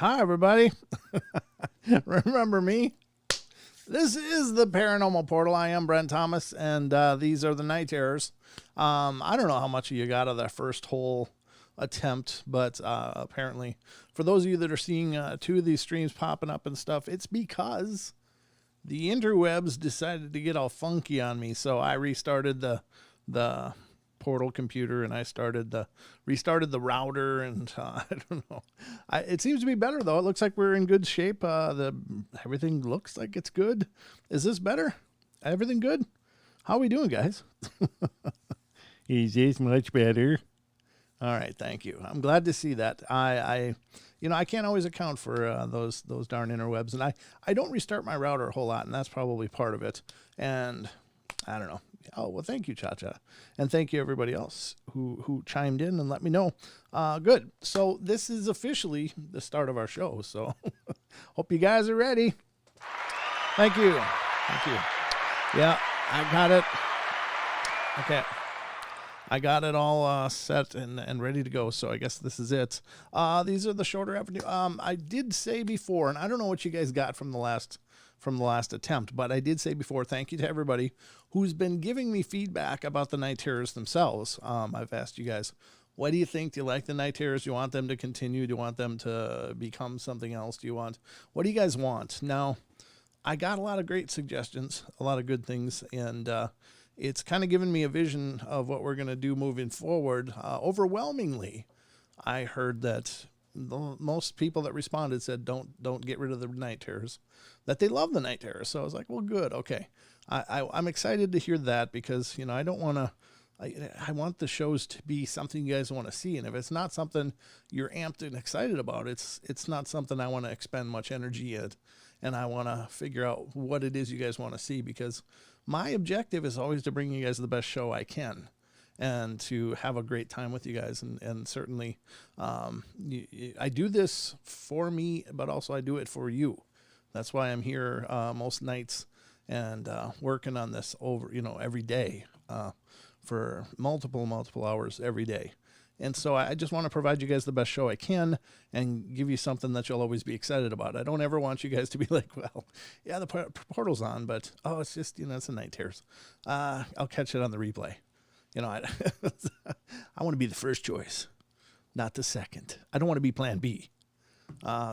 Hi, everybody. Remember me? This is the Paranormal Portal. I am Brent Thomas, and these are the Night Terrors. I don't know how much of you got of that first whole attempt, but apparently, for those of you that are seeing two of these streams popping up and stuff, it's because the interwebs decided to get all funky on me. So I restarted the portal computer, and I restarted the router, and I don't know. It seems to be better though. It looks like we're in good shape. Everything looks like it's good. Is this better? Everything good? How are we doing, guys? Is this much better? All right, thank you. I'm glad to see that. I can't always account for those darn interwebs, and I don't restart my router a whole lot, and that's probably part of it. And I don't know. Oh, well, thank you, Cha-Cha. And thank you, everybody else who chimed in and let me know. Good. So this is officially the start of our show. So hope you guys are ready. Thank you. Thank you. Yeah, I got it. Okay. I got it all set and ready to go. So I guess this is it. These are the shorter avenue. I did say before, and I don't know what you guys got from the last attempt, but I did say before, thank you to everybody who's been giving me feedback about the Night Terrors themselves. I've asked you guys, what do you think? Do you like the Night Terrors? Do you want them to continue? Do you want them to become something else? What do you guys want? Now, I got a lot of great suggestions, a lot of good things, and it's kind of given me a vision of what we're going to do moving forward. Overwhelmingly, I heard that most people that responded said don't get rid of the Night Terrors, that they love the Night Terrors. So I was like, well, good, okay. I'm excited to hear that because I don't want to. I want the shows to be something you guys want to see, and if it's not something you're amped and excited about, it's not something I want to expend much energy in, and I want to figure out what it is you guys want to see, because my objective is always to bring you guys the best show I can, and to have a great time with you guys. And certainly, I do this for me, but also I do it for you. That's why I'm here most nights and working on this over, every day for multiple hours every day. And so I just want to provide you guys the best show I can and give you something that you'll always be excited about. I don't ever want you guys to be like, well, yeah, the portal's on, but, it's just, it's a Night Terrors. I'll catch it on the replay. I want to be the first choice, not the second. I don't want to be plan B.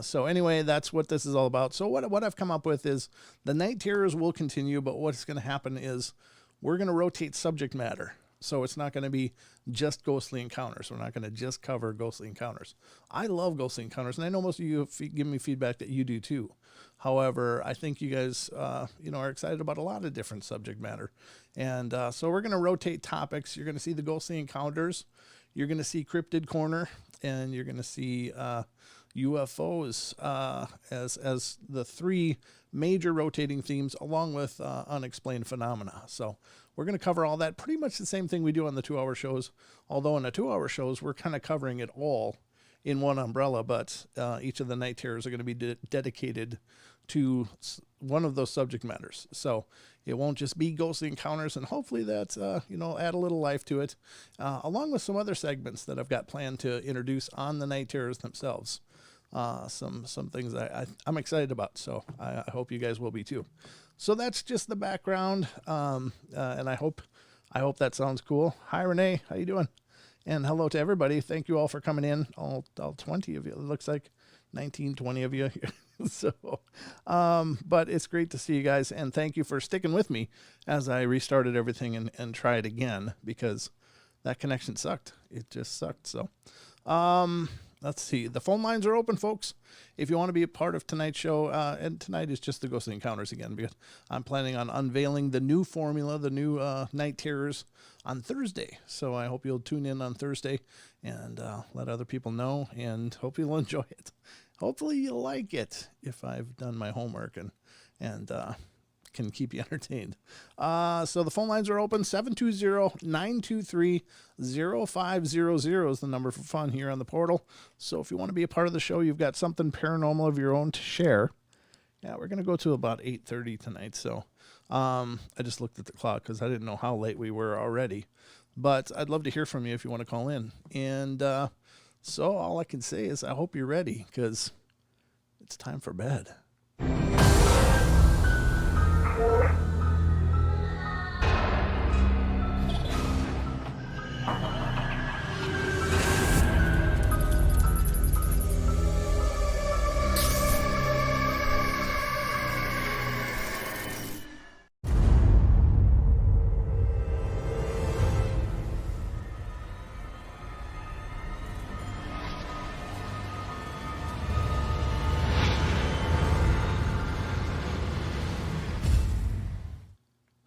So anyway, that's what this is all about. So what I've come up with is the Night Terrors will continue, but what's going to happen is we're going to rotate subject matter. So it's not going to be just ghostly encounters. We're not going to just cover ghostly encounters. I love ghostly encounters, and I know most of you give me feedback that you do too. However, I think you guys, are excited about a lot of different subject matter. And so we're going to rotate topics. You're going to see the ghostly encounters. You're going to see Cryptid Corner, and you're going to see UFOs as the three major rotating themes, along with unexplained phenomena. So we're going to cover all that, pretty much the same thing we do on the 2-hour shows, although in the 2-hour shows we're kind of covering it all in one umbrella, but each of the Night Terrors are going to be dedicated to one of those subject matters. So it won't just be ghostly encounters, and hopefully that's add a little life to it, along with some other segments that I've got planned to introduce on the Night Terrors themselves. Some things I'm excited about, so I hope you guys will be too. So that's just the background, and I hope that sounds cool. Hi, Renee, how you doing? And hello to everybody. Thank you all for coming in, all 20 of you. It looks like 19, 20 of you. So, but it's great to see you guys, and thank you for sticking with me as I restarted everything and tried again, because that connection sucked. It just sucked. So, let's see. The phone lines are open, folks. If you want to be a part of tonight's show, and tonight is just the Ghostly Encounters again, because I'm planning on unveiling the new formula, the new Night Terrors on Thursday. So I hope you'll tune in on Thursday and let other people know, and hope you'll enjoy it. Hopefully you'll like it if I've done my homework and can keep you entertained. So the phone lines are open. 720-923-0500 is the number for fun here on the portal. So if you want to be a part of the show, you've got something paranormal of your own to share. Yeah, we're going to go to about 8:30 tonight. So I just looked at the clock because I didn't know how late we were already. But I'd love to hear from you if you want to call in. And so all I can say is I hope you're ready, because it's time for bed.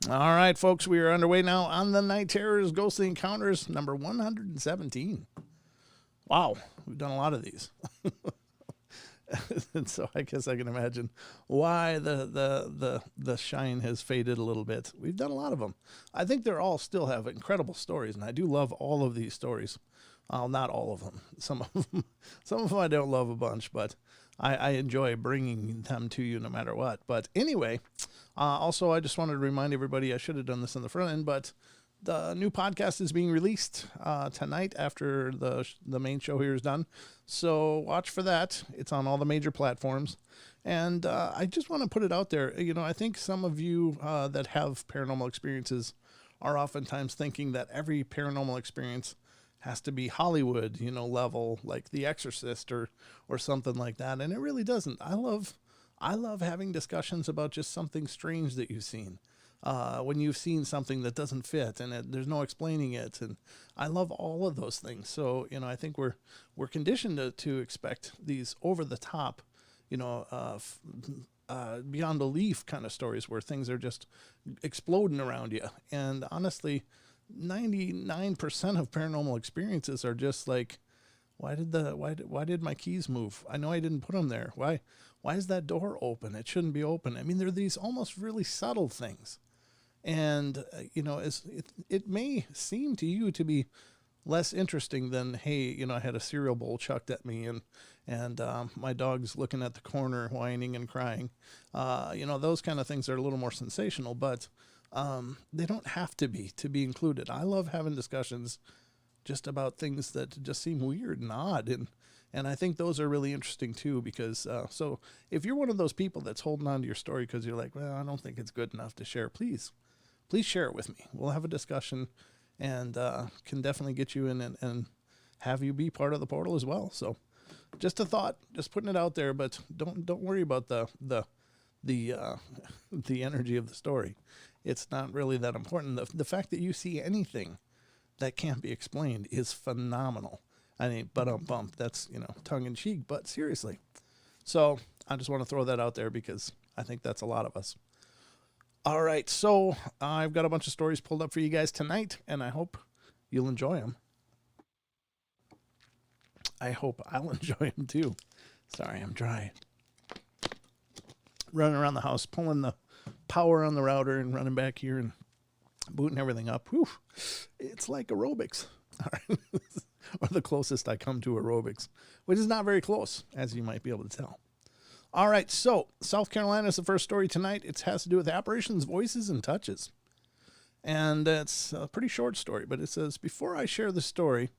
All right, folks, we are underway now on the Night Terrors Ghostly Encounters number 117. Wow, we've done a lot of these. And so I guess I can imagine why the shine has faded a little bit. We've done a lot of them. I think they're all still have incredible stories, and I do love all of these stories. Well, not all of them. Some of them I don't love a bunch, but I enjoy bringing them to you no matter what. But anyway, also I just wanted to remind everybody, I should have done this in the front end, but the new podcast is being released tonight after the main show here is done. So watch for that. It's on all the major platforms. And I just want to put it out there. You know, I think some of you that have paranormal experiences are oftentimes thinking that every paranormal experience has to be Hollywood, you know, level, like The Exorcist or something like that. And it really doesn't. I love having discussions about just something strange that you've seen. When you've seen something that doesn't fit and there's no explaining it. And I love all of those things. So, you know, I think we're conditioned to expect these over the top, you know, beyond belief kind of stories where things are just exploding around you. And honestly, 99% of paranormal experiences are just like, why did my keys move? I know I didn't put them there. Why is that door open? It shouldn't be open. I mean, they're these almost really subtle things. And, you know, it may seem to you to be less interesting than, hey, you know, I had a cereal bowl chucked at me and my dog's looking at the corner whining and crying. You know, those kind of things are a little more sensational, but they don't have to be included. I love having discussions just about things that just seem weird and odd. And I think those are really interesting too, because so if you're one of those people that's holding on to your story because you're like, well, I don't think it's good enough to share, please share it with me. We'll have a discussion and can definitely get you in and have you be part of the portal as well. So just a thought, just putting it out there, but don't worry about the energy of the story. It's not really that important. The fact that you see anything that can't be explained is phenomenal. I mean, bump. That's, you know, tongue in cheek, but seriously. So I just want to throw that out there because I think that's a lot of us. All right. So I've got a bunch of stories pulled up for you guys tonight, and I hope you'll enjoy them. I hope I'll enjoy them too. Sorry, I'm dry. Running around the house, pulling the power on the router and running back here and booting everything up. Whew. It's like aerobics. All right. Or the closest I come to aerobics, which is not very close, as you might be able to tell. All right, so South Carolina is the first story tonight. It has to do with apparitions, voices, and touches. And it's a pretty short story, but it says, before I share the story,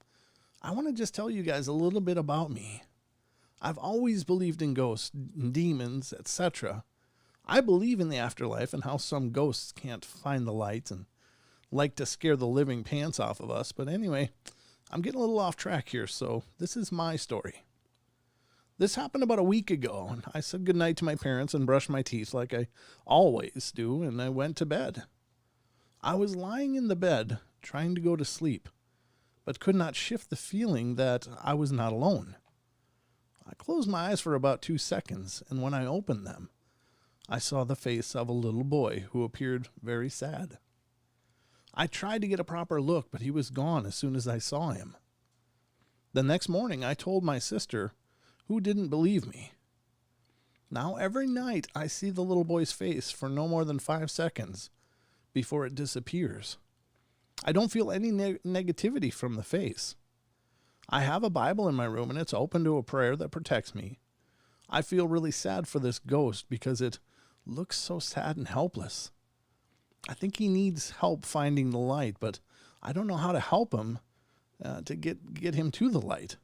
I want to just tell you guys a little bit about me. I've always believed in ghosts, demons, etc. I believe in the afterlife and how some ghosts can't find the light and like to scare the living pants off of us. But anyway, I'm getting a little off track here, so this is my story. This happened about a week ago, and I said goodnight to my parents and brushed my teeth like I always do, and I went to bed. I was lying in the bed, trying to go to sleep, but could not shift the feeling that I was not alone. I closed my eyes for about 2 seconds, and when I opened them, I saw the face of a little boy who appeared very sad. I tried to get a proper look, but he was gone as soon as I saw him. The next morning, I told my sister, who didn't believe me. Now, every night, I see the little boy's face for no more than 5 seconds before it disappears. I don't feel any negativity from the face. I have a Bible in my room, and it's open to a prayer that protects me. I feel really sad for this ghost because it looks so sad and helpless. I think he needs help finding the light, but I don't know how to help him to get him to the light.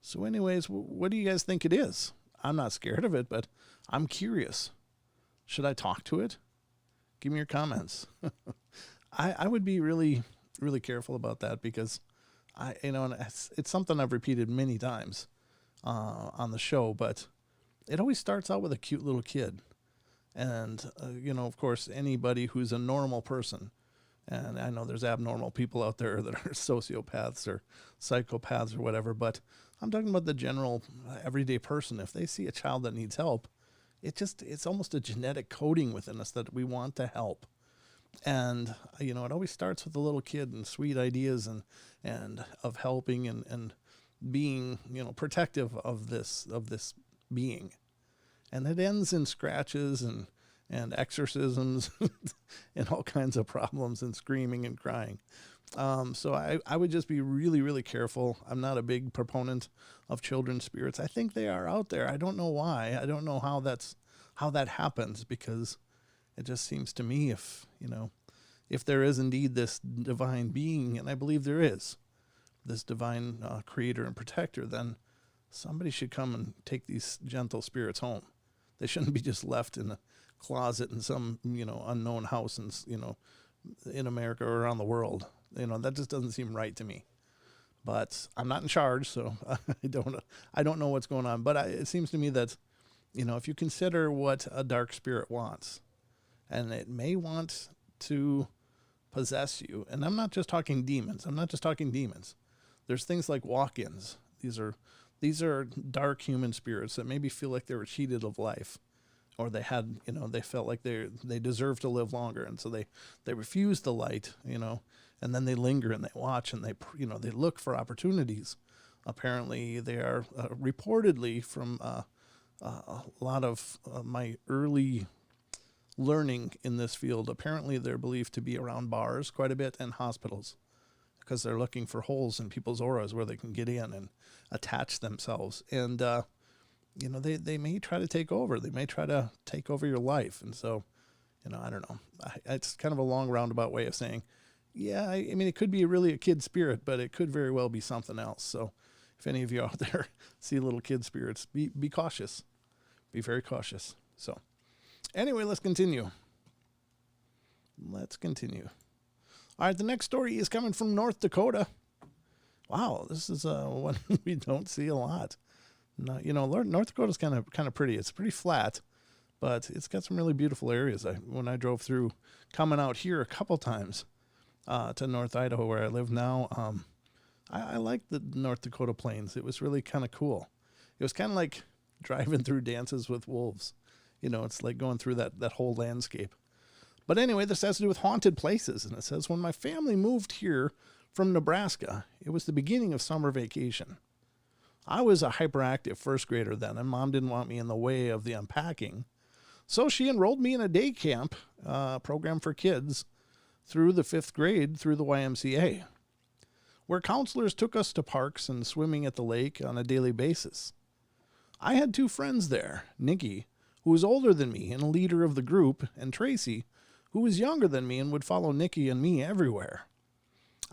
So anyways, what do you guys think it is? I'm not scared of it, but I'm curious. Should I talk to it? Give me your comments. I would be really, really careful about that because and it's something I've repeated many times on the show, but it always starts out with a cute little kid. And, of course, anybody who's a normal person, and I know there's abnormal people out there that are sociopaths or psychopaths or whatever, but I'm talking about the general everyday person. If they see a child that needs help, it's almost a genetic coding within us that we want to help. And, it always starts with a little kid and sweet ideas and of helping and being, protective of this being. And it ends in scratches and exorcisms and all kinds of problems and screaming and crying. So I would just be really, really careful. I'm not a big proponent of children's spirits. I think they are out there. I don't know why. I don't know how that happens, because it just seems to me if there is indeed this divine being, and I believe there is, this divine creator and protector, then somebody should come and take these gentle spirits home. They shouldn't be just left in a closet in some, unknown house in America or around the world. That just doesn't seem right to me. But I'm not in charge, so I don't know what's going on. But it seems to me that, if you consider what a dark spirit wants, and it may want to possess you, and I'm not just talking demons. There's things like walk-ins. These are dark human spirits that maybe feel like they were cheated of life, or they had, they felt like they deserve to live longer, and so they refuse the light, and then they linger and they watch and they look for opportunities. Apparently, they are reportedly from a lot of my early learning in this field. Apparently, they're believed to be around bars quite a bit and hospitals, because they're looking for holes in people's auras where they can get in and attach themselves. And, they may try to take over. They may try to take over your life. And so, I don't know. It's kind of a long roundabout way of saying, yeah, I mean, it could be really a kid spirit, but it could very well be something else. So if any of you out there see little kid spirits, be cautious. Be very cautious. So anyway, let's continue. All right, the next story is coming from North Dakota. Wow, this is one we don't see a lot. No, North Dakota's kind of pretty. It's pretty flat, but it's got some really beautiful areas. When I drove through, coming out here a couple times to North Idaho, where I live now, I liked the North Dakota plains. It was really kind of cool. It was kind of like driving through Dances with Wolves. It's like going through that whole landscape. But anyway, this has to do with haunted places. And it says, when my family moved here from Nebraska, it was the beginning of summer vacation. I was a hyperactive first grader then, and Mom didn't want me in the way of the unpacking. So she enrolled me in a day camp program for kids through the 5th grade through the YMCA, where counselors took us to parks and swimming at the lake on a daily basis. I had 2 friends there, Nikki, who was older than me and a leader of the group, and Tracy, who was younger than me and would follow Nikki and me everywhere.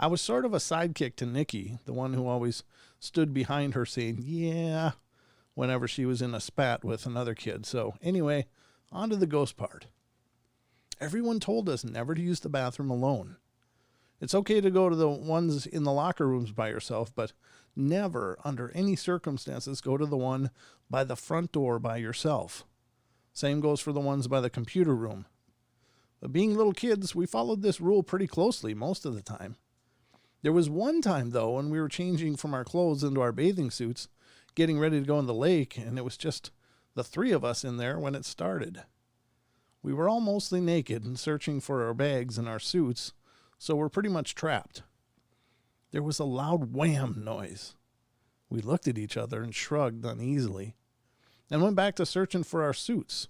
I was sort of a sidekick to Nikki, the one who always stood behind her saying, yeah, whenever she was in a spat with another kid. So anyway, on to the ghost part. Everyone told us never to use the bathroom alone. It's okay to go to the ones in the locker rooms by yourself, but never, under any circumstances, go to the one by the front door by yourself. Same goes for the ones by the computer room. But being little kids, we followed this rule pretty closely most of the time. There was one time, though, when we were changing from our clothes into our bathing suits, getting ready to go in the lake, and it was just the 3 of us in there when it started. We were all mostly naked and searching for our bags and our suits, so we're pretty much trapped. There was a loud wham noise. We looked at each other and shrugged uneasily, and went back to searching for our suits.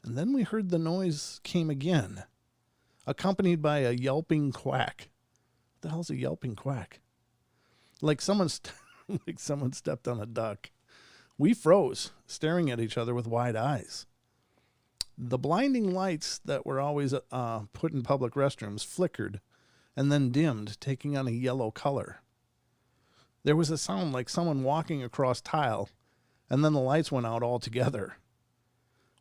And then we heard the noise came again, accompanied by a yelping quack. What the hell's a yelping quack? Like someone stepped on a duck. We froze, staring at each other with wide eyes. The blinding lights that were always put in public restrooms flickered and then dimmed, taking on a yellow color. There was a sound like someone walking across tile, and then the lights went out altogether.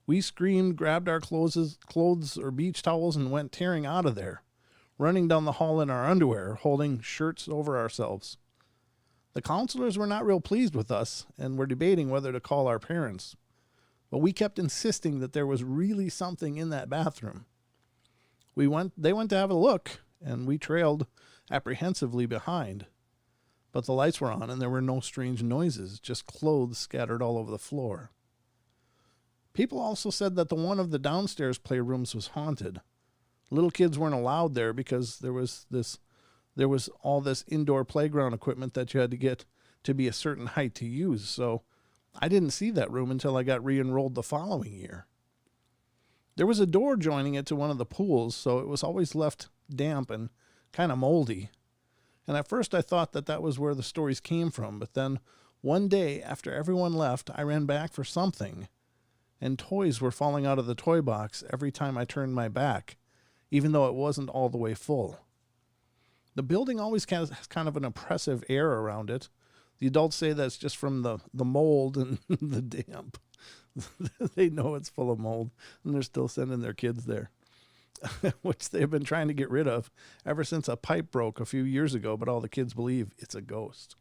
We screamed, grabbed our clothes or beach towels, and went tearing out of there, running down the hall in our underwear, holding shirts over ourselves. The counselors were not real pleased with us and were debating whether to call our parents, but we kept insisting that there was really something in that bathroom. They went to have a look, and we trailed apprehensively behind. But the lights were on, and there were no strange noises, just clothes scattered all over the floor. People also said that one of the downstairs playrooms was haunted. Little kids weren't allowed there because there was all this indoor playground equipment that you had to get to be a certain height to use. So I didn't see that room until I got re-enrolled the following year. There was a door joining it to one of the pools, so it was always left damp and kind of moldy. And at first I thought that was where the stories came from, but then one day after everyone left, I ran back for something, and toys were falling out of the toy box every time I turned my back, even though it wasn't all the way full. The building always has kind of an oppressive air around it. The adults say that's just from the mold and the damp. They know it's full of mold, and they're still sending their kids there, which they've been trying to get rid of ever since a pipe broke a few years ago, but all the kids believe it's a ghost.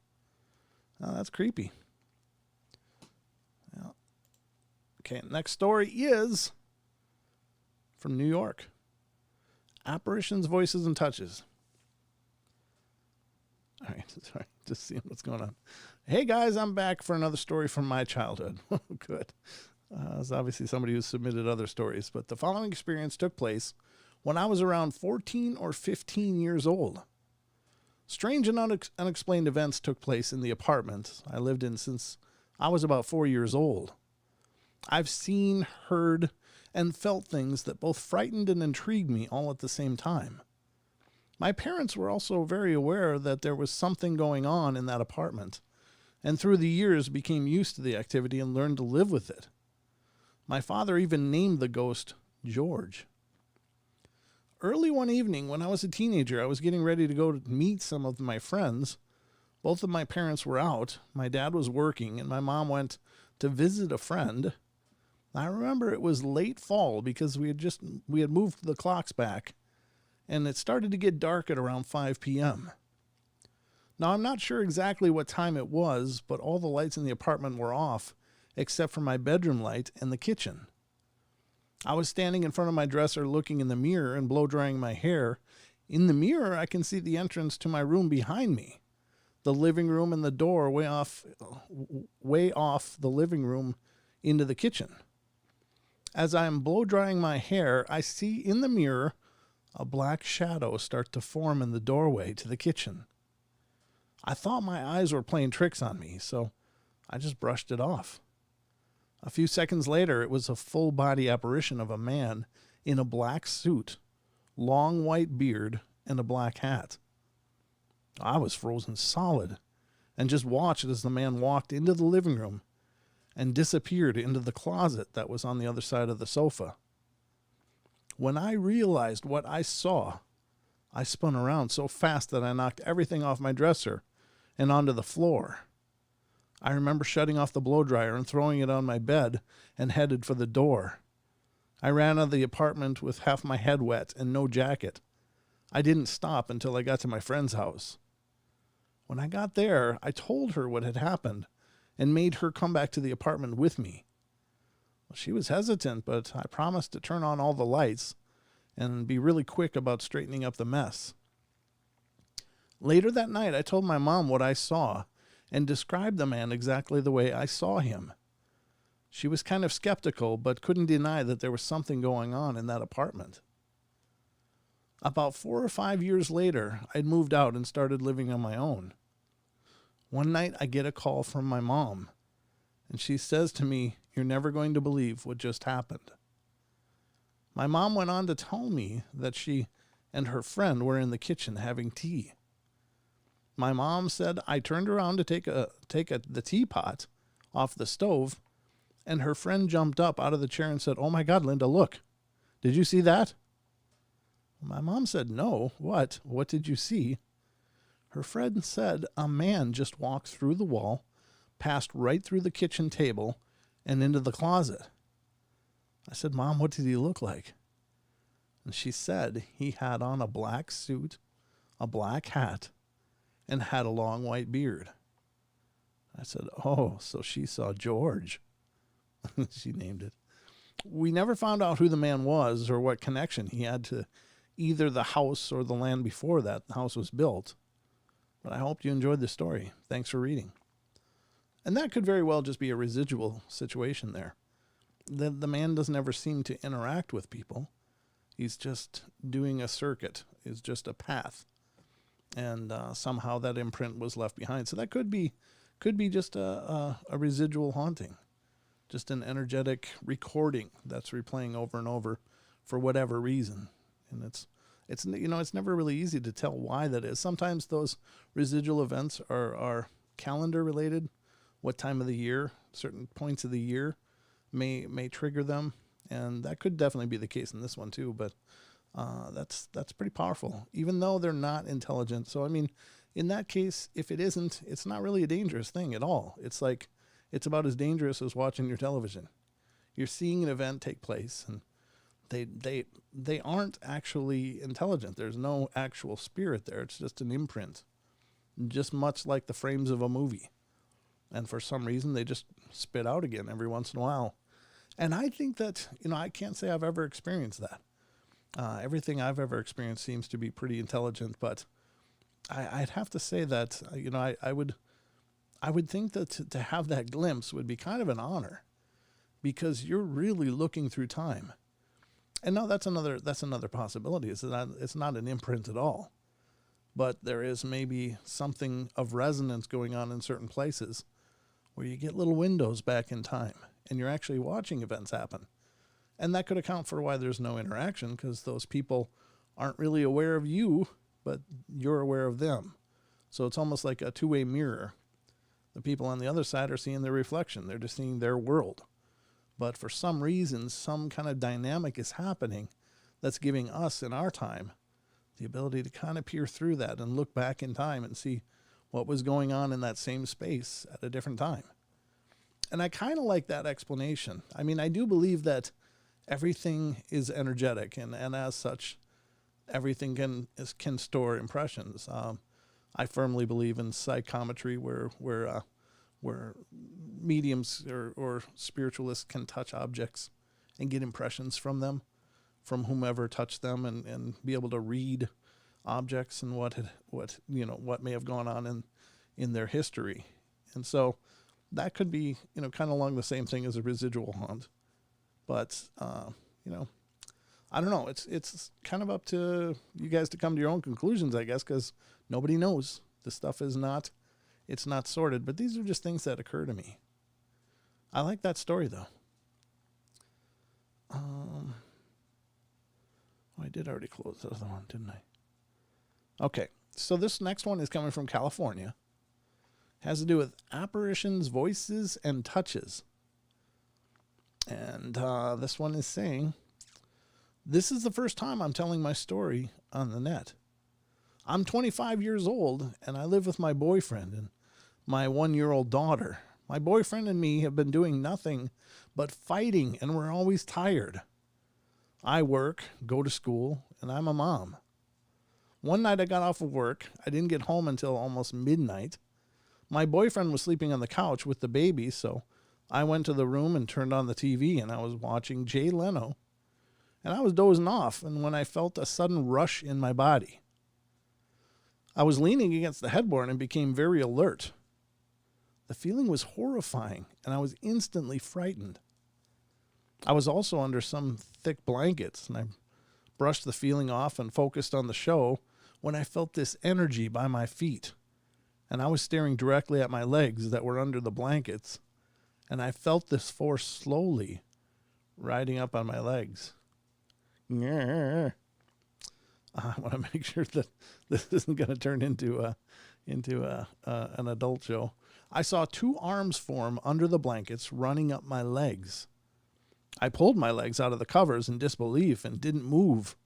Now, that's creepy. Yeah. Okay, next story is from New York. Apparitions, Voices, and Touches. All right, sorry, just seeing what's going on. Hey guys, I'm back for another story from my childhood. Good. It's obviously somebody who submitted other stories, but the following experience took place when I was around 14 or 15 years old. Strange and unexplained events took place in the apartment I lived in since I was about 4 years old. I've seen, heard, and felt things that both frightened and intrigued me all at the same time. My parents were also very aware that there was something going on in that apartment, and through the years became used to the activity and learned to live with it. My father even named the ghost George. Early one evening when I was a teenager, I was getting ready to go to meet some of my friends. Both of my parents were out. My dad was working, and my mom went to visit a friend. I remember it was late fall because we had moved the clocks back, and it started to get dark at around 5 p.m. Now, I'm not sure exactly what time it was, but all the lights in the apartment were off, except for my bedroom light and the kitchen. I was standing in front of my dresser looking in the mirror and blow-drying my hair. In the mirror, I can see the entrance to my room behind me, the living room and the door way off the living room into the kitchen. As I am blow-drying my hair, I see in the mirror a black shadow start to form in the doorway to the kitchen. I thought my eyes were playing tricks on me, so I just brushed it off. A few seconds later, it was a full-body apparition of a man in a black suit, long white beard, and a black hat. I was frozen solid and just watched as the man walked into the living room and disappeared into the closet that was on the other side of the sofa. When I realized what I saw, I spun around so fast that I knocked everything off my dresser and onto the floor. I remember shutting off the blow dryer and throwing it on my bed and headed for the door. I ran out of the apartment with half my head wet and no jacket. I didn't stop until I got to my friend's house. When I got there, I told her what had happened and made her come back to the apartment with me. Well, she was hesitant, but I promised to turn on all the lights and be really quick about straightening up the mess. Later that night, I told my mom what I saw and described the man exactly the way I saw him. She was kind of skeptical, but couldn't deny that there was something going on in that apartment. About 4 or 5 years later, I'd moved out and started living on my own. One night, I get a call from my mom, and she says to me, "You're never going to believe what just happened." My mom went on to tell me that she and her friend were in the kitchen having tea. My mom said I turned around to take the teapot off the stove, and her friend jumped up out of the chair and said, "Oh my God, Linda, look. Did you see that?" My mom said, "No. What? What did you see?" Her friend said a man just walked through the wall passed right through the kitchen table and into the closet. I said, Mom, what did he look like? And she said he had on a black suit, a black hat, and had a long white beard. I said, oh, so she saw George. She named it. We never found out who the man was or what connection he had to either the house or the land before that the house was built. But I hope you enjoyed the story. Thanks for reading. And that could very well just be a residual situation there. The man doesn't ever seem to interact with people. He's just doing a circuit. It's just a path. And somehow that imprint was left behind. So that could be just a residual haunting. Just an energetic recording that's replaying over and over for whatever reason. And it's never really easy to tell why that is. Sometimes those residual events are calendar related. What time of the year, certain points of the year may trigger them. And that could definitely be the case in this one too. But that's pretty powerful, even though they're not intelligent. So, I mean, in that case, if it isn't, it's not really a dangerous thing at all. It's like, it's about as dangerous as watching your television. You're seeing an event take place, and they aren't actually intelligent. There's no actual spirit there. It's just an imprint, just much like the frames of a movie. And for some reason, they just spit out again every once in a while. And I think that, I can't say I've ever experienced that. Everything I've ever experienced seems to be pretty intelligent, but I'd have to say that, I would think that to have that glimpse would be kind of an honor, because you're really looking through time. And no, that's another possibility. It's not an imprint at all, but there is maybe something of resonance going on in certain places where you get little windows back in time and you're actually watching events happen. And that could account for why there's no interaction, because those people aren't really aware of you, but you're aware of them. So it's almost like a two-way mirror. The people on the other side are seeing their reflection. They're just seeing their world. But for some reason, some kind of dynamic is happening that's giving us in our time the ability to kind of peer through that and look back in time and see what was going on in that same space at a different time. And I kind of like that explanation. I mean, I do believe that everything is energetic, and as such, everything can store impressions. I firmly believe in psychometry, where mediums or spiritualists can touch objects and get impressions from them, from whomever touched them, and be able to read objects and what may have gone on in their history. And so that could be, kind of along the same thing as a residual haunt. But, I don't know. It's kind of up to you guys to come to your own conclusions, I guess, because nobody knows. The stuff is not sorted, but these are just things that occur to me. I like that story, though. I did already close the other one, didn't I? Okay, so this next one is coming from California. It has to do with apparitions, voices, and touches. And this one is saying, this is the first time I'm telling my story on the net. I'm 25 years old, and I live with my boyfriend and my 1-year-old daughter. My boyfriend and me have been doing nothing but fighting, and we're always tired. I work, go to school, and I'm a mom. One night I got off of work. I didn't get home until almost midnight. My boyfriend was sleeping on the couch with the baby, so I went to the room and turned on the TV, and I was watching Jay Leno. And I was dozing off, and when I felt a sudden rush in my body, I was leaning against the headboard and became very alert. The feeling was horrifying, and I was instantly frightened. I was also under some thick blankets, and I brushed the feeling off and focused on the show when I felt this energy by my feet. And I was staring directly at my legs that were under the blankets, and I felt this force slowly riding up on my legs. I want to make sure that this isn't going to turn into an adult show. I saw 2 arms form under the blankets running up my legs. I pulled my legs out of the covers in disbelief and didn't move.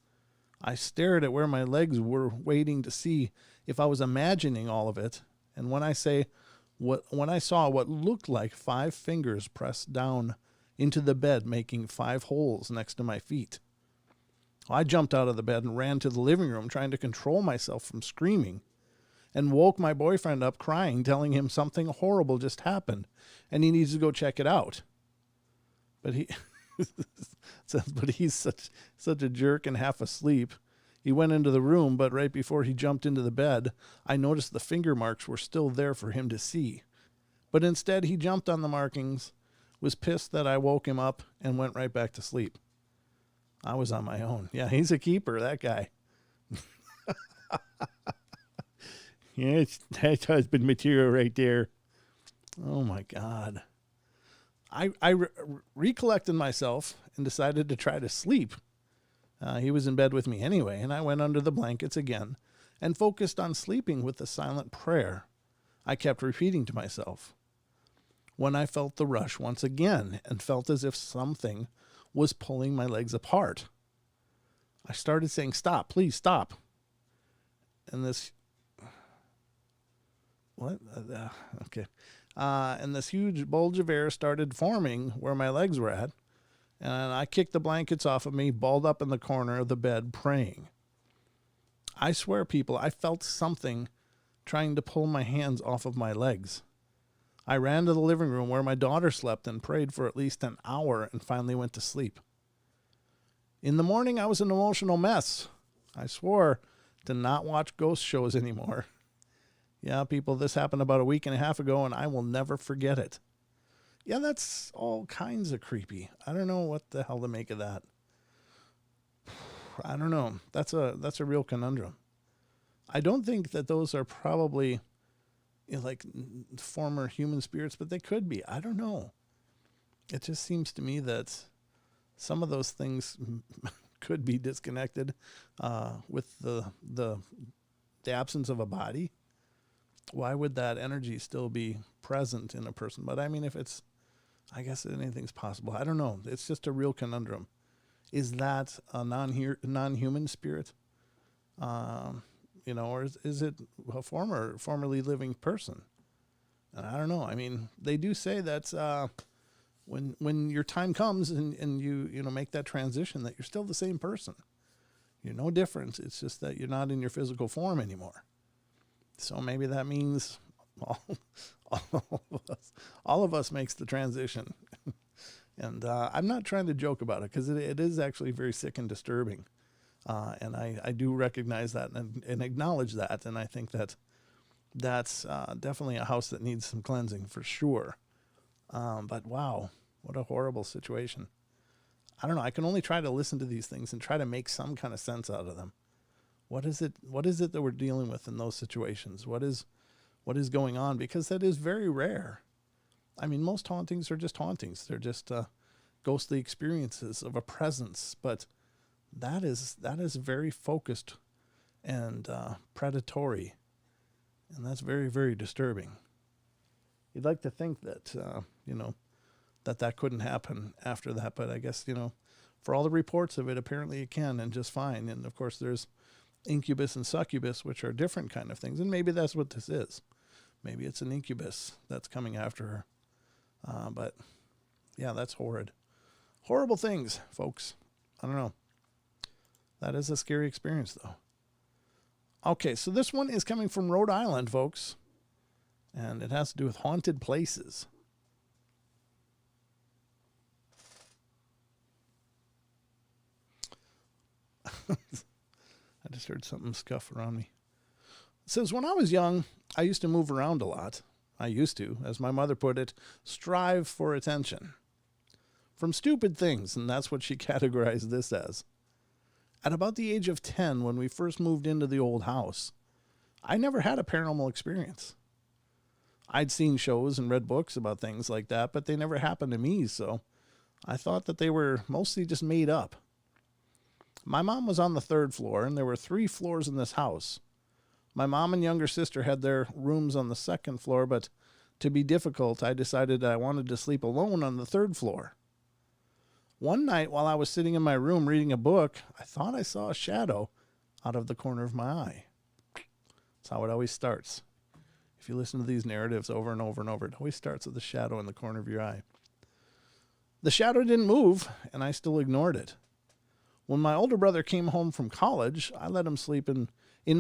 I stared at where my legs were, waiting to see if I was imagining all of it. And when I say when I saw what looked like 5 fingers pressed down into the bed, making 5 holes next to my feet. I jumped out of the bed and ran to the living room, trying to control myself from screaming, and woke my boyfriend up crying, telling him something horrible just happened and he needs to go check it out. But he's such a jerk and half asleep. He went into the room, but right before he jumped into the bed, I noticed the finger marks were still there for him to see. But instead, he jumped on the markings, was pissed that I woke him up, and went right back to sleep. I was on my own. Yeah, he's a keeper, that guy. Yeah, that's husband material right there. Oh, my God. I recollected myself and decided to try to sleep. He was in bed with me anyway, and I went under the blankets again and focused on sleeping with the silent prayer I kept repeating to myself. When I felt the rush once again and felt as if something was pulling my legs apart, I started saying, "Stop, please stop." And this... What? Okay. And this huge bulge of air started forming where my legs were at. And I kicked the blankets off of me, balled up in the corner of the bed, praying. I swear, people, I felt something trying to pull my hands off of my legs. I ran to the living room where my daughter slept and prayed for at least an hour and finally went to sleep. In the morning, I was an emotional mess. I swore to not watch ghost shows anymore. Yeah, people, this happened about a week and a half ago, and I will never forget it. Yeah, that's all kinds of creepy. I don't know what the hell to make of that. I don't know. That's a real conundrum. I don't think that those are probably like former human spirits, but they could be. I don't know. It just seems to me that some of those things could be disconnected with the absence of a body. Why would that energy still be present in a person? But I mean, I guess anything's possible. I don't know. It's just a real conundrum. Is that a non-human spirit? Or is it a formerly living person? And I don't know. I mean, they do say that when your time comes and you make that transition, that you're still the same person. You're no different. It's just that you're not in your physical form anymore. So maybe that means all of us makes the transition. And I'm not trying to joke about it, because it is actually very sick and disturbing. And I do recognize that and acknowledge that. And I think that's definitely a house that needs some cleansing for sure. But wow, what a horrible situation. I don't know. I can only try to listen to these things and try to make some kind of sense out of them. What is it that we're dealing with in those situations? What is going on? Because that is very rare. I mean, most hauntings are just hauntings. They're just ghostly experiences of a presence. But that is very focused and predatory. And that's very, very disturbing. You'd like to think that, that couldn't happen after that. But I guess, for all the reports of it, apparently it can, and just fine. And of course, there's incubus and succubus, which are different kind of things. And maybe that's what this is. Maybe it's an incubus that's coming after her. But yeah, that's horrid. Horrible things, folks. I don't know. That is a scary experience, though. Okay, so this one is coming from Rhode Island, folks. And it has to do with haunted places. I just heard something scuff around me. It says, when I was young, I used to move around a lot. I used to, as my mother put it, strive for attention. From stupid things, and that's what she categorized this as. At about the age of 10, when we first moved into the old house, I never had a paranormal experience. I'd seen shows and read books about things like that, but they never happened to me, so I thought that they were mostly just made up. My mom was on the 3rd floor, and there were 3 floors in this house. My mom and younger sister had their rooms on the 2nd floor, but to be difficult, I decided I wanted to sleep alone on the 3rd floor. One night, while I was sitting in my room reading a book, I thought I saw a shadow out of the corner of my eye. That's how it always starts. You If you listen to these narratives over and over and over, it always starts with the shadow in the corner of your eye. The shadow didn't move, and I still ignored it. When my older brother came home from college, I let him sleep in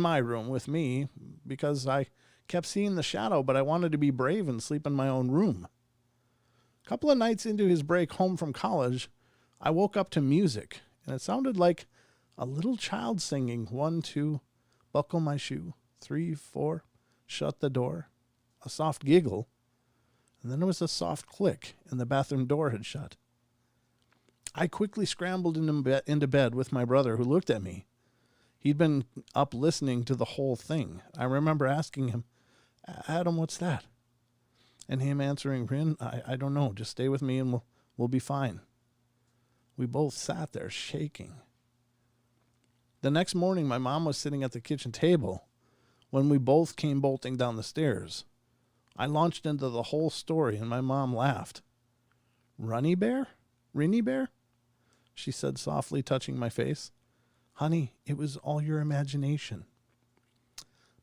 my room with me because I kept seeing the shadow, but I wanted to be brave and sleep in my own room. A couple of nights into his break home from college, I woke up to music, and it sounded like a little child singing, 1, 2, buckle my shoe, 3, 4, shut the door, a soft giggle, and then there was a soft click, and the bathroom door had shut. I quickly scrambled into bed with my brother, who looked at me. He'd been up listening to the whole thing. I remember asking him, Adam, what's that? And him answering, Rin, I don't know. Just stay with me and we'll be fine. We both sat there shaking. The next morning, my mom was sitting at the kitchen table when we both came bolting down the stairs. I launched into the whole story, and my mom laughed. Runny bear? Rinny bear? She said softly, touching my face. Honey, it was all your imagination.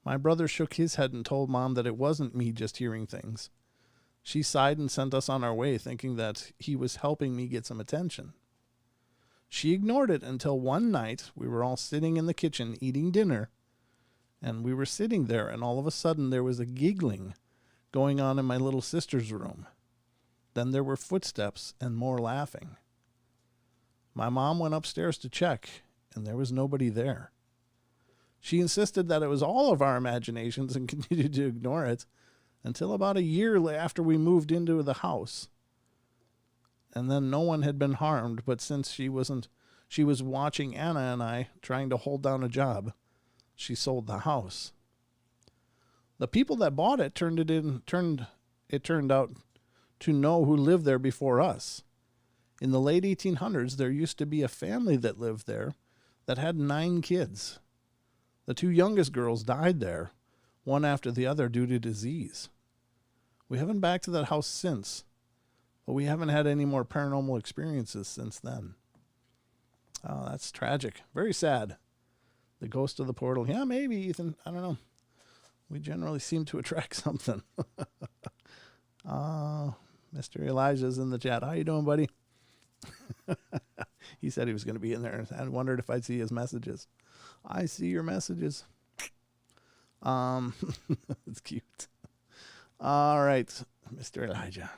My brother shook his head and told Mom that it wasn't me just hearing things. She sighed and sent us on our way, thinking that he was helping me get some attention. She ignored it until one night we were all sitting in the kitchen eating dinner, and we were sitting there, and all of a sudden there was a giggling going on in my little sister's room. Then there were footsteps and more laughing. My mom went upstairs to check, and there was nobody there. She insisted that it was all of our imaginations and continued to ignore it until about a year after we moved into the house. And then no one had been harmed, but since she was watching Anna and I trying to hold down a job, she sold the house. The people that bought it turned out to know who lived there before us. In the late 1800s, there used to be a family that lived there that had 9 kids. The 2 youngest girls died there, one after the other, due to disease. We haven't been back to that house since, but we haven't had any more paranormal experiences since then. Oh, that's tragic. Very sad. The ghost of the portal. Yeah, maybe, Ethan. I don't know. We generally seem to attract something. Mr. Elijah's in the chat. How you doing, buddy? He said he was going to be in there and wondered if I'd see his messages. I see your messages. It's cute. All right, Mr. Elijah.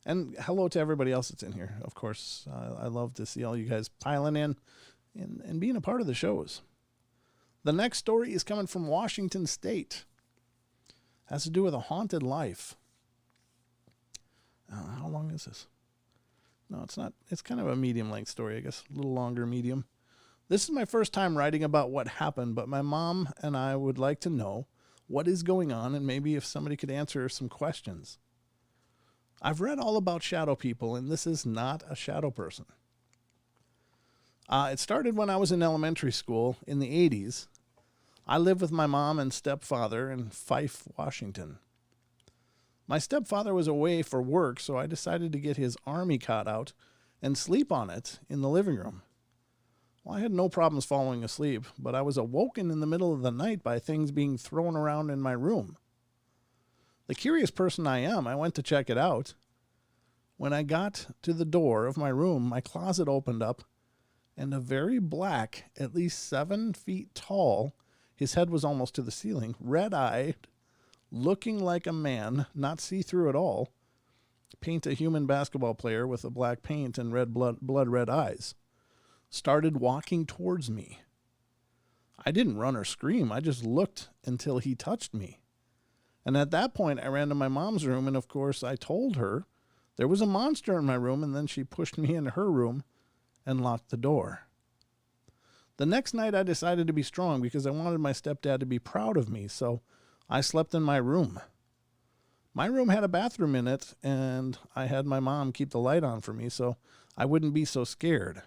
And hello to everybody else that's in here. Of course, I love to see all you guys piling in and being a part of the shows. The next story is coming from Washington State. Has to do with a haunted life. How long is this? No, it's not. It's kind of a medium-length story, I guess. A little longer medium. This is my first time writing about what happened, but my mom and I would like to know what is going on and maybe if somebody could answer some questions. I've read all about shadow people, and this is not a shadow person. It started when I was in elementary school in the 80s. I lived with my mom and stepfather in Fife, Washington. My stepfather was away for work, so I decided to get his army cot out and sleep on it in the living room. Well, I had no problems falling asleep, but I was awoken in the middle of the night by things being thrown around in my room. The curious person I am, I went to check it out. When I got to the door of my room, my closet opened up, and a very black, at least 7 feet tall, his head was almost to the ceiling, red-eyed, looking like a man, not see-through at all, paint a human basketball player with a black paint and red blood red eyes, started walking towards me. I didn't run or scream. I just looked until he touched me. And at that point, I ran to my mom's room, and of course, I told her there was a monster in my room, and then she pushed me into her room and locked the door. The next night, I decided to be strong because I wanted my stepdad to be proud of me, so I slept in my room. My room had a bathroom in it, and I had my mom keep the light on for me so I wouldn't be so scared.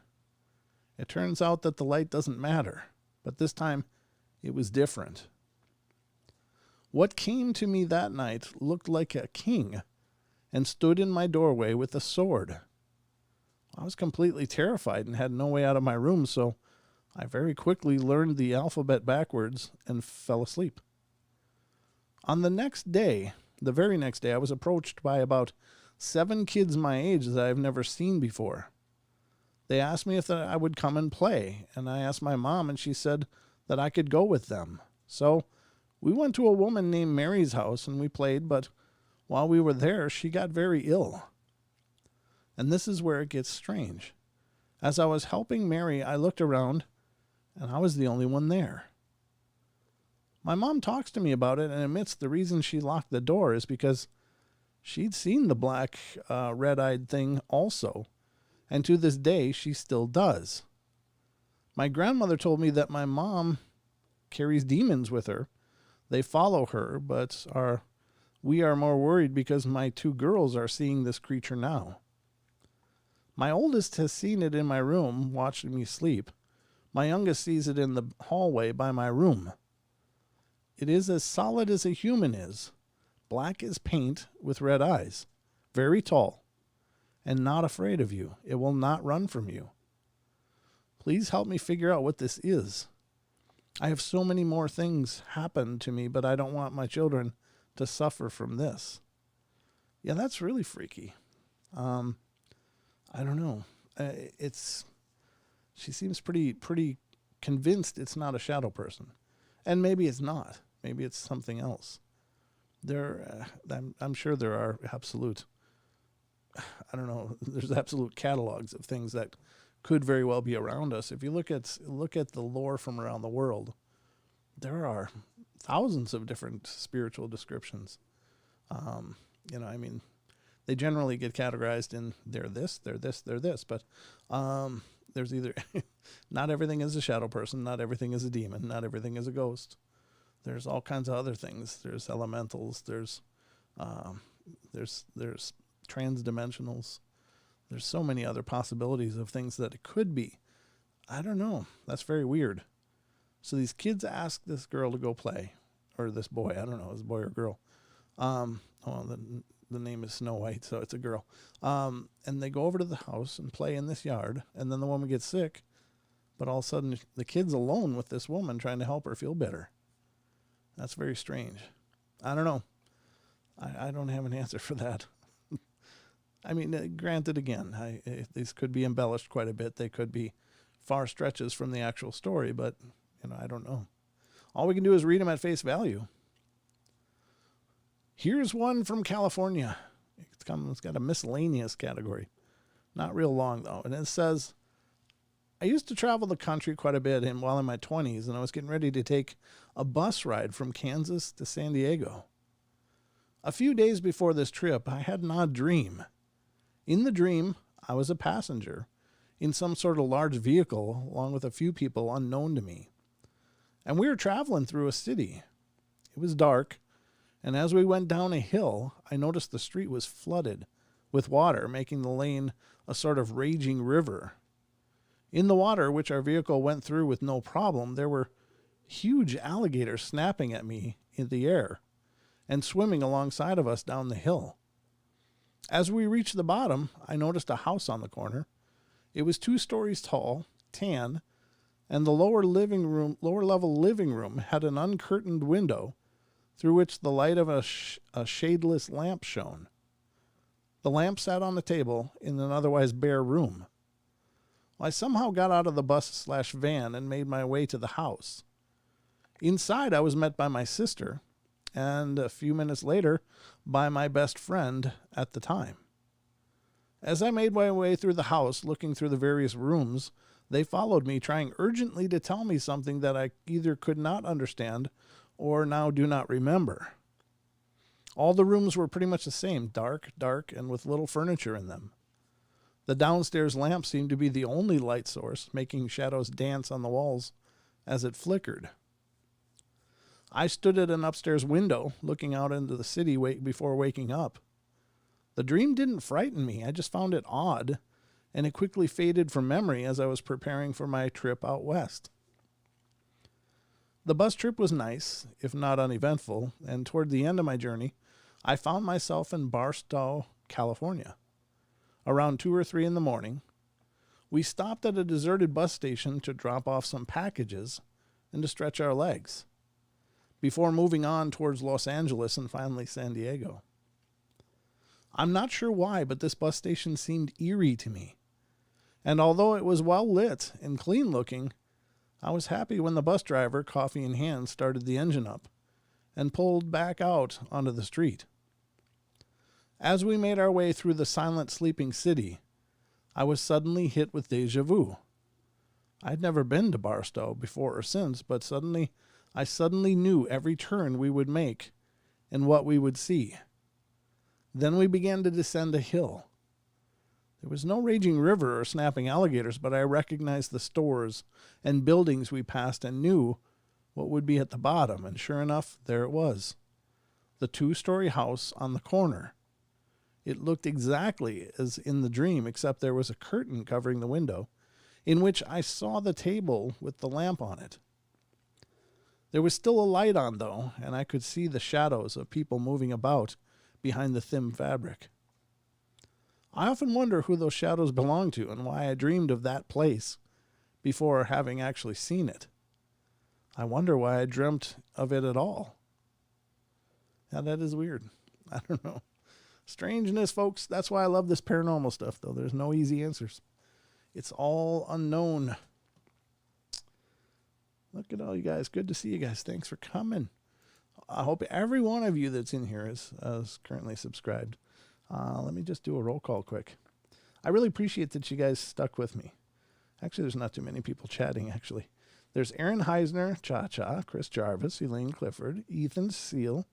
It turns out that the light doesn't matter, but this time it was different. What came to me that night looked like a king and stood in my doorway with a sword. I was completely terrified and had no way out of my room, so I very quickly learned the alphabet backwards and fell asleep. On the next day, the very next day, I was approached by about 7 kids my age that I've never seen before. They asked me if I would come and play, and I asked my mom, and she said that I could go with them. So we went to a woman named Mary's house, and we played, but while we were there, she got very ill. And this is where it gets strange. As I was helping Mary, I looked around, and I was the only one there. My mom talks to me about it and admits the reason she locked the door is because she'd seen the black, red-eyed thing also, and to this day, she still does. My grandmother told me that my mom carries demons with her. They follow her, but we are more worried because my 2 girls are seeing this creature now. My oldest has seen it in my room, watching me sleep. My youngest sees it in the hallway by my room. It is as solid as a human is, black as paint with red eyes, very tall, and not afraid of you. It will not run from you. Please help me figure out what this is. I have so many more things happen to me, but I don't want my children to suffer from this. Yeah, that's really freaky. I don't know. She seems pretty convinced it's not a shadow person. And maybe it's not. Maybe it's something else. I'm sure there are absolute, I don't know, there's absolute catalogs of things that could very well be around us. If you look at the lore from around the world, there are thousands of different spiritual descriptions. They generally get categorized in they're this, but there's either not everything is a shadow person, not everything is a demon, not everything is a ghost. There's all kinds of other things. There's elementals. There's transdimensionals. There's so many other possibilities of things that it could be. I don't know. That's very weird. So these kids ask this girl to go play, or this boy. I don't know, is it a boy or girl. The name is Snow White, so it's a girl. And they go over to the house and play in this yard, and then the woman gets sick, but all of a sudden the kid's alone with this woman trying to help her feel better. That's very strange. I don't know. I don't have an answer for that. I mean, granted, again, these could be embellished quite a bit. They could be far stretches from the actual story, but, I don't know. All we can do is read them at face value. Here's one from California. It's got a miscellaneous category. Not real long, though. And it says, I used to travel the country quite a bit while in my 20s, and I was getting ready to take a bus ride from Kansas to San Diego. A few days before this trip, I had an odd dream. In the dream, I was a passenger in some sort of large vehicle along with a few people unknown to me. And we were traveling through a city. It was dark. And as we went down a hill, I noticed the street was flooded with water, making the lane a sort of raging river. In the water, which our vehicle went through with no problem, there were huge alligators snapping at me in the air and swimming alongside of us down the hill. As we reached the bottom, I noticed a house on the corner. It was 2 stories tall, tan, and the lower level living room had an uncurtained window through which the light of a shadeless lamp shone. The lamp sat on the table in an otherwise bare room. I somehow got out of the bus/van and made my way to the house. Inside, I was met by my sister, and a few minutes later, by my best friend at the time. As I made my way through the house, looking through the various rooms, they followed me, trying urgently to tell me something that I either could not understand or now do not remember. All the rooms were pretty much the same, dark, and with little furniture in them. The downstairs lamp seemed to be the only light source, making shadows dance on the walls as it flickered. I stood at an upstairs window, looking out into the city before waking up. The dream didn't frighten me. I just found it odd, and it quickly faded from memory as I was preparing for my trip out west. The bus trip was nice, if not uneventful, and toward the end of my journey, I found myself in Barstow, California. Around 2 or 3 in the morning, we stopped at a deserted bus station to drop off some packages and to stretch our legs. before moving on towards Los Angeles and finally San Diego. I'm not sure why, but this bus station seemed eerie to me. And although it was well lit and clean looking, I was happy when the bus driver, coffee in hand, started the engine up and pulled back out onto the street. As we made our way through the silent sleeping city, I was suddenly hit with deja vu. I'd never been to Barstow before or since, but I suddenly knew every turn we would make and what we would see. Then we began to descend a hill. There was no raging river or snapping alligators, but I recognized the stores and buildings we passed and knew what would be at the bottom, and sure enough, there it was. The 2-story house on the corner. It looked exactly as in the dream, except there was a curtain covering the window, in which I saw the table with the lamp on it. There was still a light on, though, and I could see the shadows of people moving about behind the thin fabric. I often wonder who those shadows belonged to and why I dreamed of that place before having actually seen it. I wonder why I dreamt of it at all. Now, that is weird. I don't know. Strangeness, folks. That's why I love this paranormal stuff, though. There's no easy answers. It's all unknown. Look at all you guys. Good to see you guys. Thanks for coming. I hope every one of you that's in here is currently subscribed. Let me just do a roll call quick. I really appreciate that you guys stuck with me. Actually, there's not too many people chatting, actually. There's Aaron Heisner, Cha-Cha, Chris Jarvis, Elaine Clifford, Ethan Seal,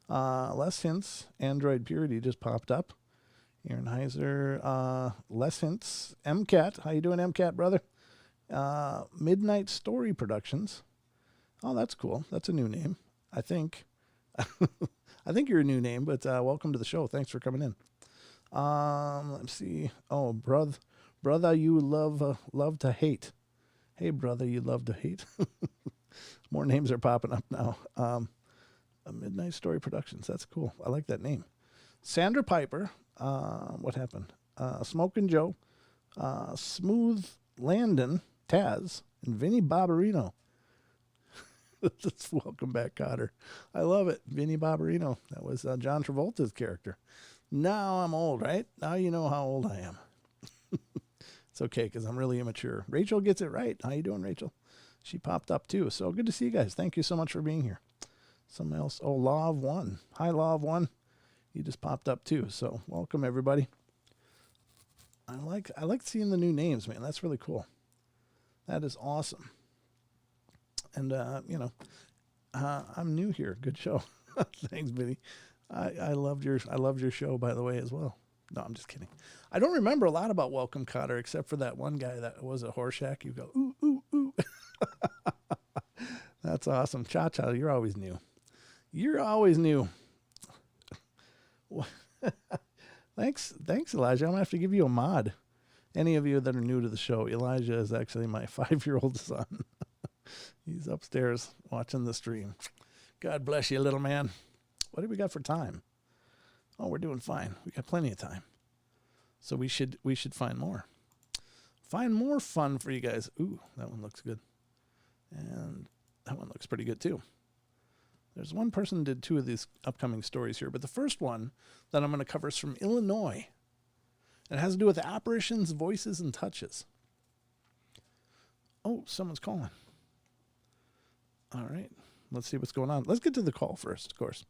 Les Hints, Android Purity just popped up. Aaron Heiser, Les Hints, MCAT. How you doing, MCAT, brother? Midnight Story Productions. Oh, that's cool. That's a new name, I think. I think you're a new name, but welcome to the show. Thanks for coming in. Let's see. Oh, brother, you love to hate. Hey, brother, you love to hate. More names are popping up now. Midnight Story Productions. That's cool. I like that name. Sandra Piper. What happened? Smokin' Joe. Smooth Landon. Taz. And Vinny Barbarino. Welcome back, Cotter. I love it. Vinny Barbarino. That was John Travolta's character. Now I'm old, right? Now you know how old I am. It's okay, because I'm really immature. Rachel gets it right. How you doing, Rachel? She popped up, too. So good to see you guys. Thank you so much for being here. Someone else. Oh, Law of One. Hi, Law of One. You just popped up, too. So welcome, everybody. I like seeing the new names, man. That's really cool. That is awesome. And, I'm new here. Good show. Thanks, Vinny. I loved your show, by the way, as well. No, I'm just kidding. I don't remember a lot about Welcome Cotter, except for that one guy that was a Horseshack. You go, ooh, ooh, ooh. That's awesome. Cha-Cha, you're always new. You're always new. Thanks, Elijah. I'm going to have to give you a mod. Any of you that are new to the show, Elijah is actually my 5-year-old son. He's upstairs watching the stream. God bless you, little man. What do we got for time? Oh, we're doing fine. We got plenty of time. So we should find more. Find more fun for you guys. Ooh, that one looks good. And that one looks pretty good too. There's one person did 2 of these upcoming stories here, but the first one that I'm going to cover is from Illinois. It has to do with apparitions, voices, and touches. Oh, someone's calling. All right. Let's see what's going on. Let's get to the call first, of course.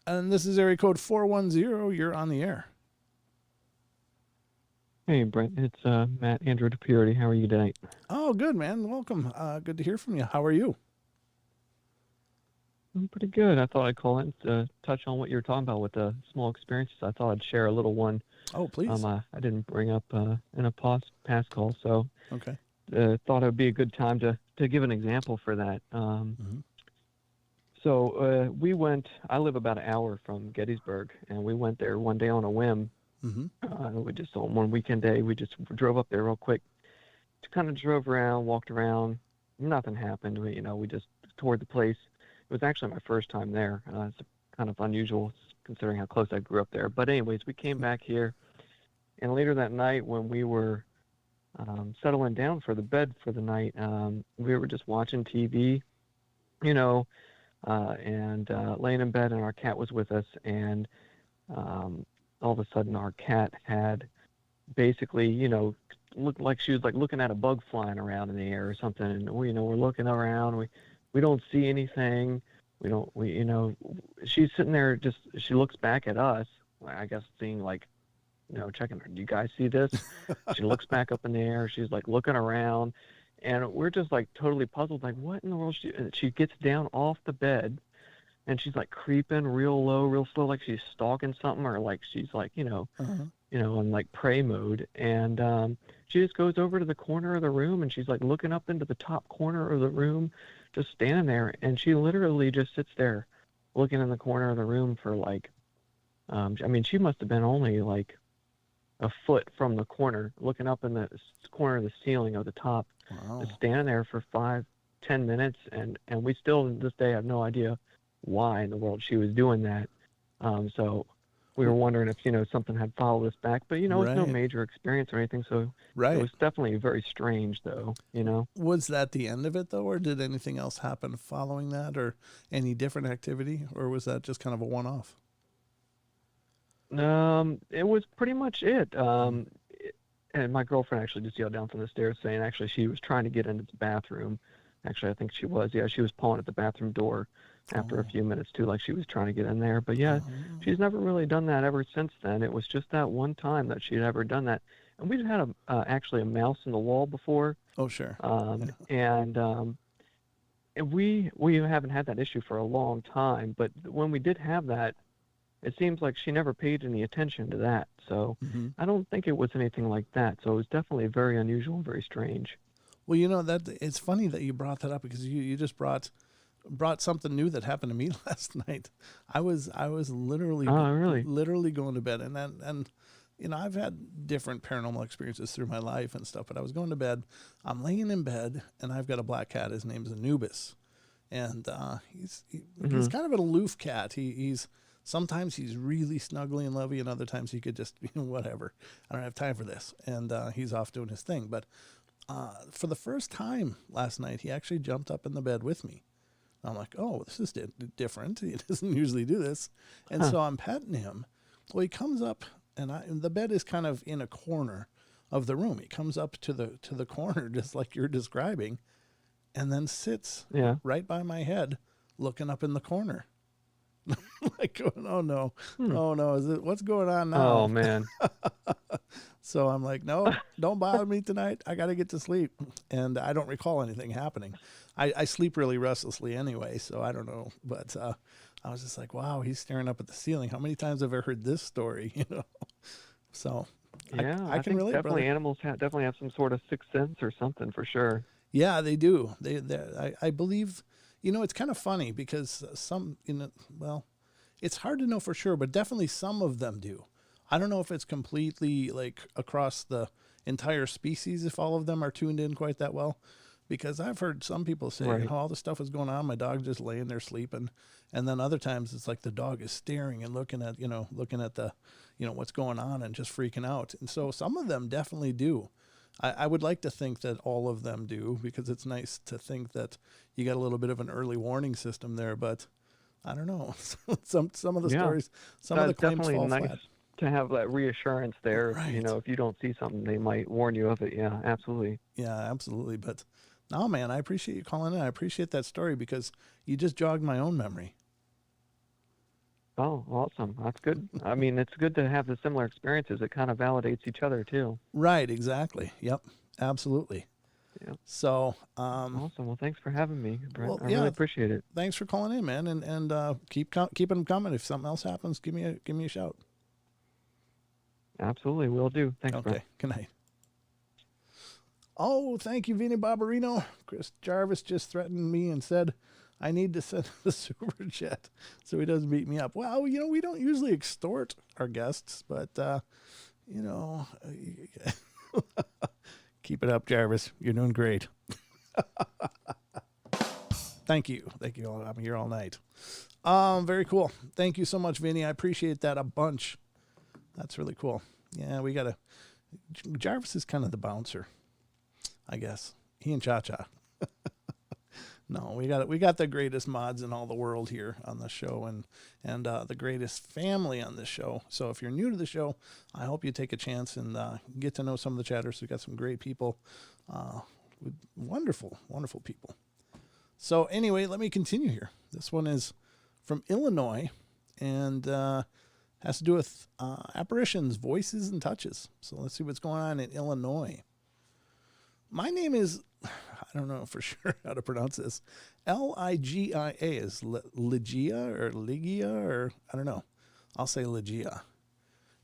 And this is area code 410. You're on the air. Hey, Brent. It's Matt, Android Purity. How are you tonight? Oh, good, man. Welcome. Good to hear from you. How are you? I'm pretty good. I thought I'd call in to touch on what you were talking about with the small experiences. I thought I'd share a little one. Oh, please. I didn't bring up in a past call, so okay. Thought it would be a good time to give an example for that. So we went. I live about an hour from Gettysburg, and we went there one day on a whim. We just on one weekend day, we just drove up there real quick. Just kind of drove around, walked around. Nothing happened. We just toured the place. It was actually my first time there. It's kind of unusual considering how close I grew up there. But anyways, we came back here, and later that night when we were settling down for the bed for the night, we were just watching TV. and laying in bed, and our cat was with us, and all of a sudden our cat had basically, looked like she was like looking at a bug flying around in the air or something, and we're looking around, we don't see anything, she's sitting there, just she looks back at us, I guess seeing like, checking her, do you guys see this? She looks back up in the air, she's like looking around, and we're just like totally puzzled, like what in the world? She gets down off the bed, and she's like creeping real low, real slow, like she's stalking something, or like she's like, Uh-huh. in like prey mode. And she just goes over to the corner of the room, and she's like looking up into the top corner of the room, just standing there. And she literally just sits there looking in the corner of the room for like, she must have been only like a foot from the corner, looking up in the corner of the ceiling of the top, Wow. just standing there for 5-10 minutes. And we still, to this day, have no idea why in the world she was doing that. So we were wondering if, something had followed us back, but, it's no Right. major experience or anything. So Right. it was definitely very strange, though, Was that the end of it, though, or did anything else happen following that, or any different activity, or was that just kind of a one-off? It was pretty much it. And my girlfriend actually just yelled down from the stairs saying actually she was trying to get into the bathroom. Actually, I think she was. Yeah, she was pulling at the bathroom door after a few minutes too, like she was trying to get in there. But yeah, she's never really done that ever since then. It was just that one time that she'd ever done that. And we'd had actually a mouse in the wall before. Oh, sure. And we haven't had that issue for a long time. But when we did have that, it seems like she never paid any attention to that. So I don't think it was anything like that. So it was definitely very unusual and very strange. Well, that it's funny that you brought that up, because you just brought something new that happened to me last night. I was literally really? literally going to bed, and I've had different paranormal experiences through my life and stuff, but I was going to bed. I'm laying in bed, and I've got a black cat. His name's Anubis, and he's kind of an aloof cat. He's sometimes he's really snuggly and lovey, and other times he could just whatever. I don't have time for this, and he's off doing his thing. But for the first time last night, he actually jumped up in the bed with me. I'm like, oh, this is different. He doesn't usually do this. And so I'm petting him. Well, he comes up, and the bed is kind of in a corner of the room. He comes up to the corner, just like you're describing, and then sits right by my head, looking up in the corner. Like going, oh no, oh no, what's going on now? Oh man. So I'm like, no, don't bother me tonight. I got to get to sleep. And I don't recall anything happening. I sleep really restlessly anyway, so I don't know. But I was just like, wow, he's staring up at the ceiling. How many times have I heard this story? So yeah, I can think relate. Definitely, brother. animals definitely have some sort of sixth sense or something for sure. Yeah, they do. I believe. It's kind of funny because some, well, it's hard to know for sure, but definitely some of them do. I don't know if it's completely like across the entire species, if all of them are tuned in quite that well, because I've heard some people say, Right. all this stuff is going on, my dog's just laying there sleeping. And then other times it's like the dog is staring and looking at the, what's going on and just freaking out. And so some of them definitely do. I would like to think that all of them do, because it's nice to think that you got a little bit of an early warning system there, but I don't know. some of the stories, some of the claims definitely fall nice flat. to have that reassurance there. Right. If you don't see something, they might warn you of it. Yeah, absolutely. Yeah, absolutely. But no, man, I appreciate you calling in. I appreciate that story, because you just jogged my own memory. Oh, awesome. That's good. I mean, it's good to have the similar experiences. It kind of validates each other too. Right, exactly. Yep, absolutely. Yeah. So, Awesome. Well, thanks for having me, Brent. well, I yeah, really appreciate it. thanks for calling in, man, and keeping them coming. If something else happens, give me a shout. Absolutely, will do. Thanks, Okay, Brent. good night. Oh, thank you, Vinny Barbarino. Chris Jarvis just threatened me and said I need to send the super chat so he doesn't beat me up. Well, we don't usually extort our guests, but keep it up, Jarvis. You're doing great. Thank you. I'm here all night. Very cool. Thank you so much, Vinny. I appreciate that a bunch. That's really cool. Yeah, Jarvis is kind of the bouncer, I guess. He and Cha-Cha. No, we got the greatest mods in all the world here on the show, and the greatest family on this show. So if you're new to the show, I hope you take a chance and get to know some of the chatters. We've got some great people, with wonderful, wonderful people. So anyway, let me continue here. This one is from Illinois, and has to do with apparitions, voices, and touches. So let's see what's going on in Illinois. My name is, I don't know for sure how to pronounce this. Ligia is Ligia or Ligia or I don't know. I'll say Ligia.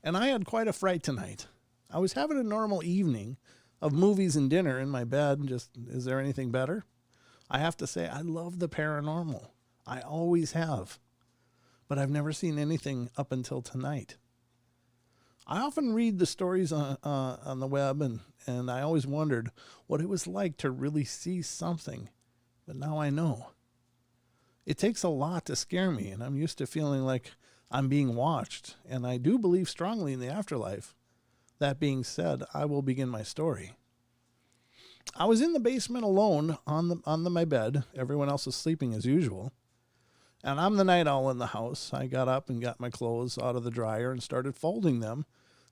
And I had quite a fright tonight. I was having a normal evening of movies and dinner in my bed. Just, is there anything better? I have to say, I love the paranormal. I always have. But I've never seen anything up until tonight. I often read the stories on the web, and I always wondered what it was like to really see something. But now I know. It takes a lot to scare me, and I'm used to feeling like I'm being watched, and I do believe strongly in the afterlife. That being said, I will begin my story. I was in the basement alone on my bed. Everyone else is sleeping as usual. And I'm the night owl in the house. I got up and got my clothes out of the dryer and started folding them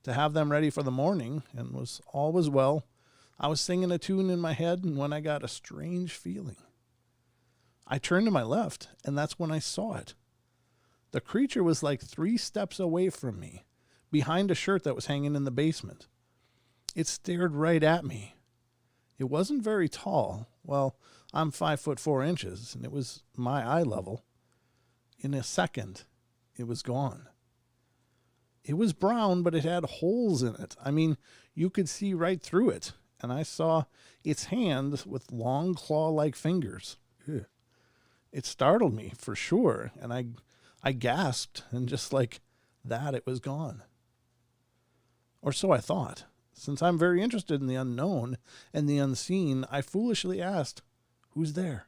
to have them ready for the morning, and all was well. I was singing a tune in my head, and when I got a strange feeling, I turned to my left, and that's when I saw it. The creature was like 3 steps away from me, behind a shirt that was hanging in the basement. It stared right at me. It wasn't very tall. Well, I'm 5'4", and it was my eye level. In a second, it was gone. It was brown, but it had holes in it. I mean, you could see right through it. And I saw its hands with long claw-like fingers. Ew. It startled me, for sure. And I gasped, and just like that, it was gone. Or so I thought. Since I'm very interested in the unknown and the unseen, I foolishly asked, "Who's there?"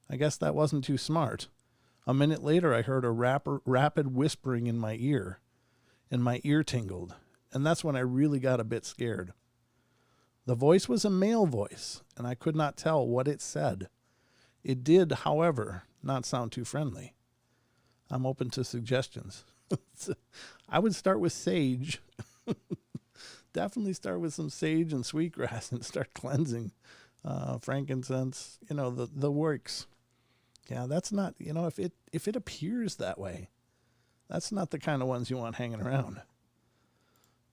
I guess that wasn't too smart. A minute later, I heard a rapid whispering in my ear, and my ear tingled, and that's when I really got a bit scared. The voice was a male voice, and I could not tell what it said. It did, however, not sound too friendly. I'm open to suggestions. I would start with sage. Definitely start with some sage and sweetgrass and start cleansing. Frankincense, the works. Yeah, that's not, if it appears that way, that's not the kind of ones you want hanging around.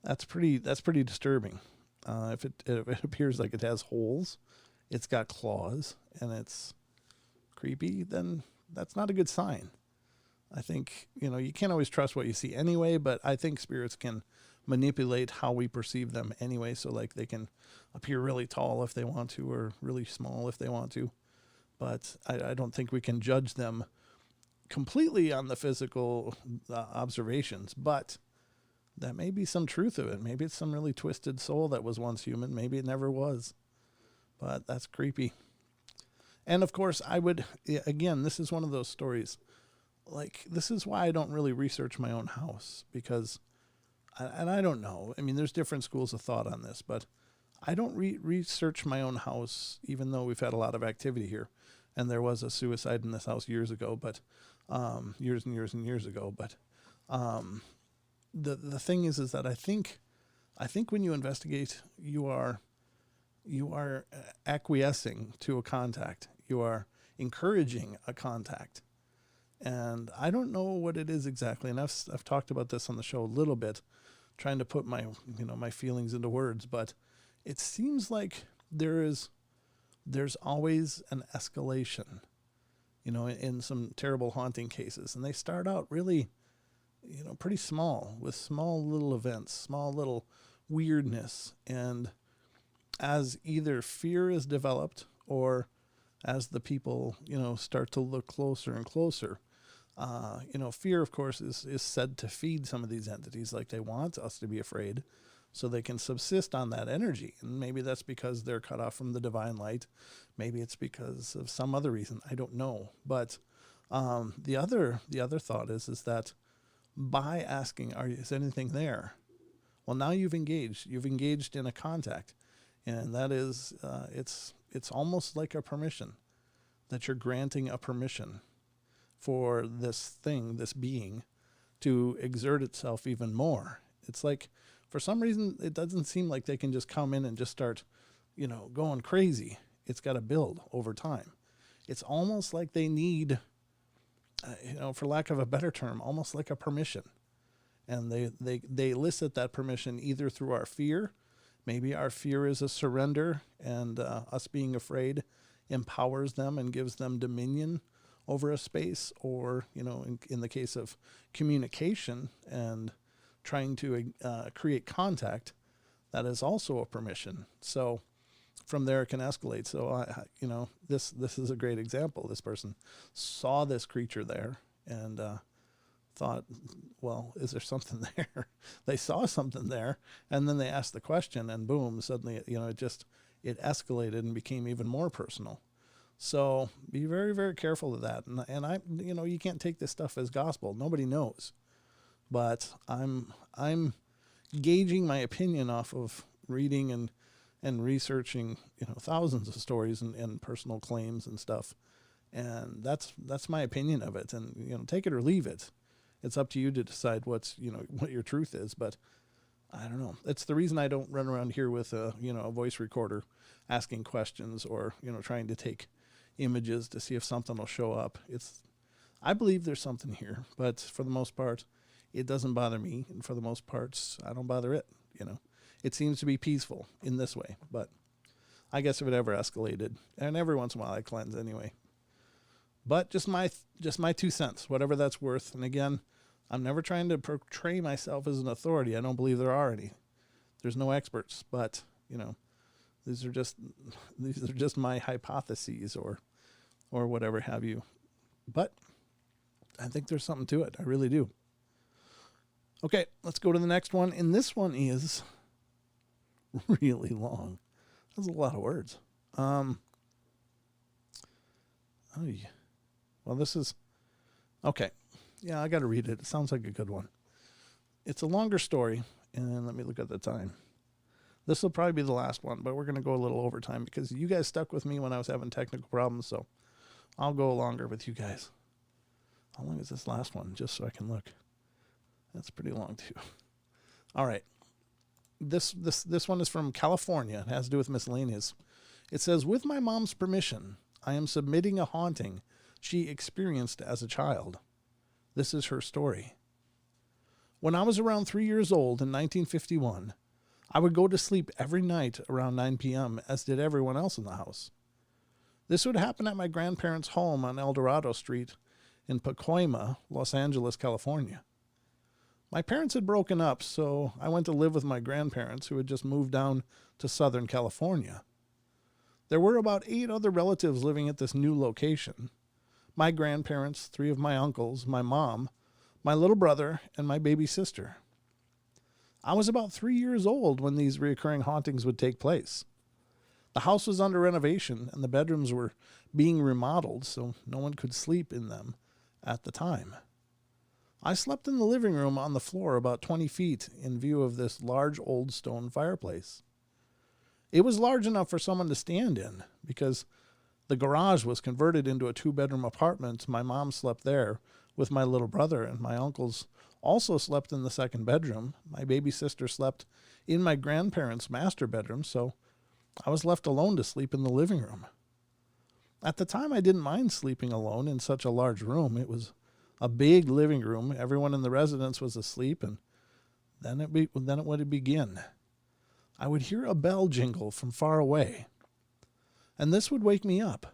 That's pretty disturbing. If it appears like it has holes, it's got claws, and it's creepy, then that's not a good sign. I think, you can't always trust what you see anyway, but I think spirits can manipulate how we perceive them anyway. So like they can appear really tall if they want to, or really small if they want to. But I don't think we can judge them completely on the physical observations. But that may be some truth of it. Maybe it's some really twisted soul that was once human. Maybe it never was. But that's creepy. And of course, again, this is one of those stories. Like, this is why I don't really research my own house. Because, and I don't know. I mean, there's different schools of thought on this. But I don't research my own house, even though we've had a lot of activity here. And there was a suicide in this house years ago, but years and years and years ago. But the thing is that I think when you investigate, you are acquiescing to a contact. You are encouraging a contact. And I don't know what it is exactly. And I've talked about this on the show a little bit, trying to put my feelings into words. But it seems like there's always an escalation, in some terrible haunting cases. And they start out really, pretty small, with small little events, small little weirdness. And as either fear is developed, or as the people, start to look closer and closer, fear, of course, is said to feed some of these entities. Like, they want us to be afraid so they can subsist on that energy. And maybe that's because they're cut off from the divine light. Maybe it's because of some other reason. I don't know. But the other thought is that by asking, is anything there? Well, now you've engaged in a contact. And that is, it's almost like a permission. that you're granting a permission for this thing, this being, to exert itself even more. It's like, for some reason, it doesn't seem like they can just come in and just start, going crazy. It's got to build over time. It's almost like they need, for lack of a better term, almost like a permission. And they elicit that permission either through our fear. Maybe our fear is a surrender, and us being afraid empowers them and gives them dominion over a space, or, in the case of communication and trying to create contact, that is also a permission. So from there it can escalate. So this is a great example. This person saw this creature there and thought, well, is there something there? They saw something there, and then they asked the question, and boom, suddenly it escalated and became even more personal. So be very, very careful of that. And I, you can't take this stuff as gospel. Nobody knows. But I'm gauging my opinion off of reading and researching, thousands of stories and personal claims and stuff. And that's my opinion of it. And, take it or leave it. It's up to you to decide what your truth is. But I don't know. It's the reason I don't run around here with a voice recorder asking questions or, trying to take images to see if something will show up. I believe there's something here, but for the most part, it doesn't bother me. And for the most parts, I don't bother it. It seems to be peaceful in this way, but I guess if it ever escalated, and every once in a while I cleanse anyway. But just my 2 cents, whatever that's worth. And again, I'm never trying to portray myself as an authority. I don't believe there are any. There's no experts, but these are just my hypotheses or whatever have you. But I think there's something to it. I really do. Okay, let's go to the next one. And this one is really long. That's a lot of words. Well, this is okay. Yeah, I got to read it. It sounds like a good one. It's a longer story, and let me look at the time. This will probably be the last one, but we're going to go a little over time because you guys stuck with me when I was having technical problems, so I'll go longer with you guys. How long is this last one? Just so I can look. That's pretty long, too. All right. This one is from California. It has to do with miscellaneous. It says, with my mom's permission, I am submitting a haunting she experienced as a child. This is her story. When I was around 3 years old in 1951, I would go to sleep every night around 9 p.m., as did everyone else in the house. This would happen at my grandparents' home on El Dorado Street in Pacoima, Los Angeles, California. My parents had broken up, so I went to live with my grandparents, who had just moved down to Southern California. There were about 8 other relatives living at this new location. My grandparents, 3 of my uncles, my mom, my little brother, and my baby sister. I was about 3 years old when these recurring hauntings would take place. The house was under renovation, and the bedrooms were being remodeled, so no one could sleep in them at the time. I slept in the living room on the floor about 20 feet in view of this large old stone fireplace. It was large enough for someone to stand in because the garage was converted into a 2-bedroom apartment. My mom slept there with my little brother, and my uncles also slept in the second bedroom. My baby sister slept in my grandparents' master bedroom, so I was left alone to sleep in the living room. At the time, I didn't mind sleeping alone in such a large room. It was a big living room. Everyone in the residence was asleep, and then it would begin. I would hear a bell jingle from far away, and this would wake me up.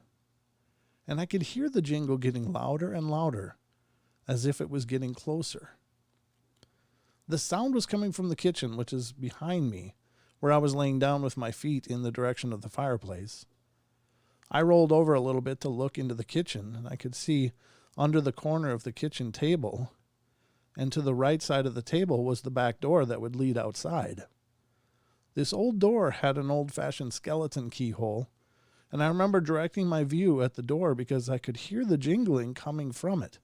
And I could hear the jingle getting louder and louder, as if it was getting closer. The sound was coming from the kitchen, which is behind me, where I was laying down with my feet in the direction of the fireplace. I rolled over a little bit to look into the kitchen, and I could see under the corner of the kitchen table, and to the right side of the table was the back door that would lead outside. This old door had an old-fashioned skeleton keyhole, and I remember directing my view at the door because I could hear the jingling coming from it.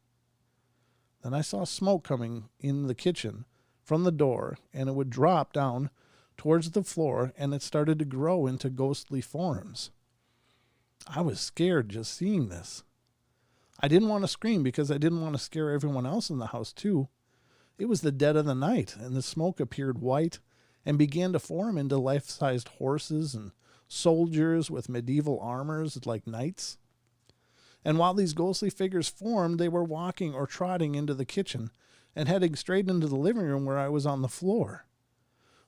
Then I saw smoke coming in the kitchen from the door, and it would drop down towards the floor, and it started to grow into ghostly forms. I was scared just seeing this. I didn't want to scream because I didn't want to scare everyone else in the house too. It was the dead of the night, and the smoke appeared white and began to form into life-sized horses and soldiers with medieval armors like knights. And while these ghostly figures formed, they were walking or trotting into the kitchen and heading straight into the living room where I was on the floor.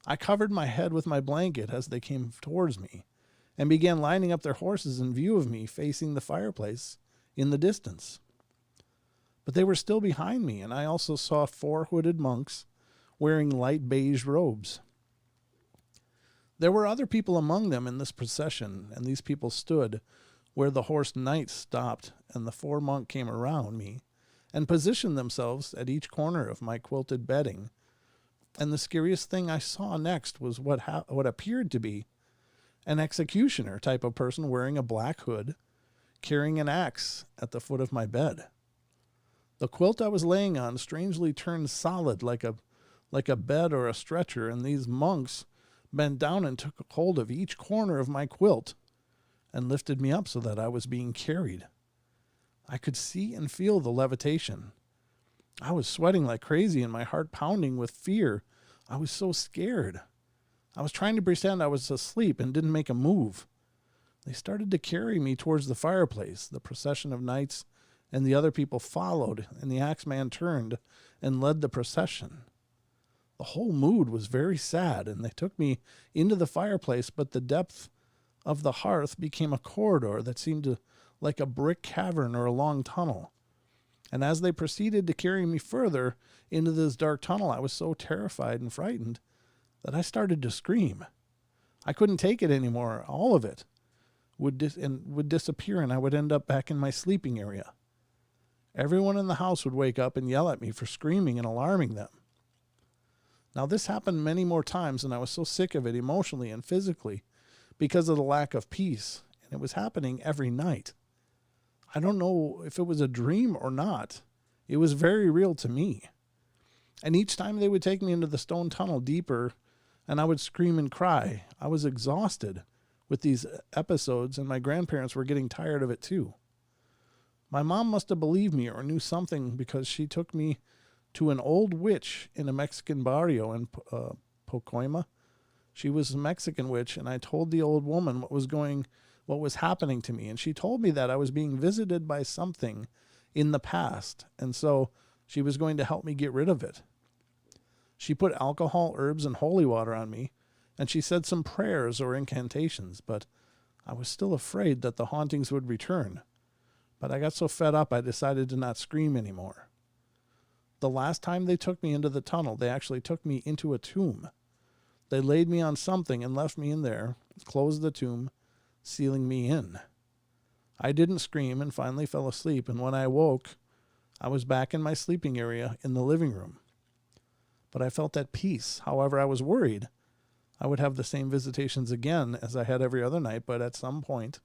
I covered my head with my blanket as they came towards me and began lining up their horses in view of me facing the fireplace in the distance. But they were still behind me, and I also saw 4 hooded monks wearing light beige robes. There were other people among them in this procession, and these people stood where the horse knights stopped, and the 4 monks came around me and positioned themselves at each corner of my quilted bedding. And the scariest thing I saw next was what appeared to be an executioner type of person wearing a black hood, carrying an axe at the foot of my bed. The quilt I was laying on strangely turned solid like a bed or a stretcher, and these monks bent down and took hold of each corner of my quilt and lifted me up so that I was being carried. I could see and feel the levitation. I was sweating like crazy and my heart pounding with fear. I was so scared. I was trying to pretend I was asleep and didn't make a move. They started to carry me towards the fireplace. The procession of knights and the other people followed, and the axeman turned and led the procession. The whole mood was very sad, and they took me into the fireplace, but the depth of the hearth became a corridor that seemed like a brick cavern or a long tunnel. And as they proceeded to carry me further into this dark tunnel, I was so terrified and frightened that I started to scream. I couldn't take it anymore. All of it would disappear, and I would end up back in my sleeping area. Everyone in the house would wake up and yell at me for screaming and alarming them. Now, this happened many more times, and I was so sick of it emotionally and physically because of the lack of peace, and it was happening every night. I don't know if it was a dream or not. It was very real to me. And each time they would take me into the stone tunnel deeper, and I would scream and cry. I was exhausted with these episodes, and my grandparents were getting tired of it too. My mom must have believed me or knew something, because she took me to an old witch in a Mexican barrio in Pocoima. She was a Mexican witch, and I told the old woman what was happening to me, and she told me that I was being visited by something in the past, and so she was going to help me get rid of it. She put alcohol, herbs, and holy water on me, and she said some prayers or incantations, but I was still afraid that the hauntings would return. But I got so fed up I decided to not scream anymore. The last time they took me into the tunnel, they actually took me into a tomb. They laid me on something and left me in there, closed the tomb, sealing me in. I didn't scream and finally fell asleep, and when I woke, I was back in my sleeping area in the living room. But I felt at peace. However, I was worried I would have the same visitations again as I had every other night, but at some point,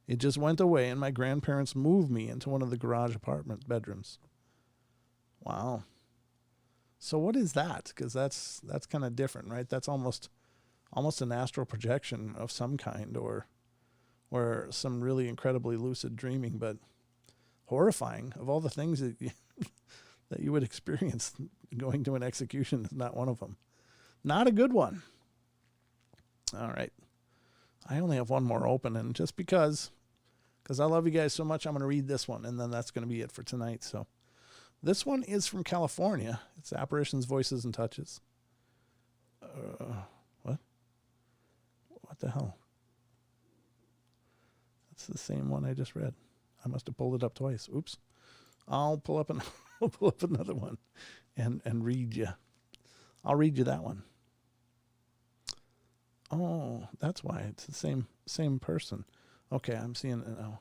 it just went away, and my grandparents moved me into one of the garage apartment bedrooms. Wow. So what is that? Because that's kind of different, right? That's almost an astral projection of some kind, or some really incredibly lucid dreaming, but horrifying. Of all the things that you would experience, going to an execution is not one of them. Not a good one. All right. I only have one more open, and just because I love you guys so much, I'm going to read this one, and then that's going to be it for tonight. So this one is from California. It's Apparitions, Voices, and Touches. What? What the hell? That's the same one I just read. I must have pulled it up twice. Oops. I'll pull up another one and read you. I'll read you that one. Oh, that's why it's the same person. Okay, I'm seeing it now.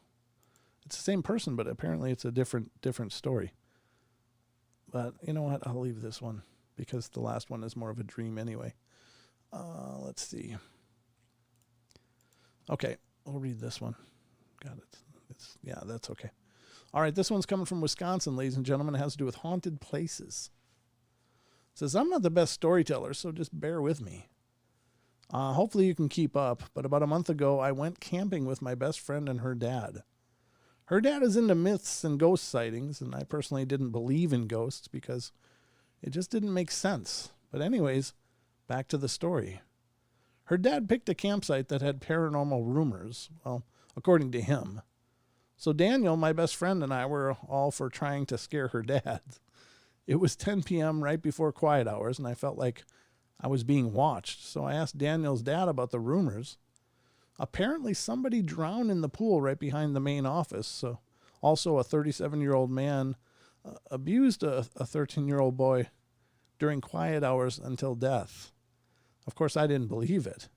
It's the same person, but apparently it's a different story. But you know what? I'll leave this one because the last one is more of a dream anyway. Let's see. Okay, I'll read this one. Got it. Yeah, that's okay. All right, this one's coming from Wisconsin, ladies and gentlemen. It has to do with haunted places. It says, I'm not the best storyteller, so just bear with me. Hopefully you can keep up, but about a month ago, I went camping with my best friend and her dad. Her dad is into myths and ghost sightings, and I personally didn't believe in ghosts because it just didn't make sense. But anyways, back to the story. Her dad picked a campsite that had paranormal rumors, well, according to him. So Daniel, my best friend, and I were all for trying to scare her dad. It was 10 p.m. right before quiet hours, and I felt like I was being watched. So I asked Daniel's dad about the rumors. Apparently somebody drowned in the pool right behind the main office. So also a 37-year-old man abused a 13-year-old boy during quiet hours until death. Of course, I didn't believe it.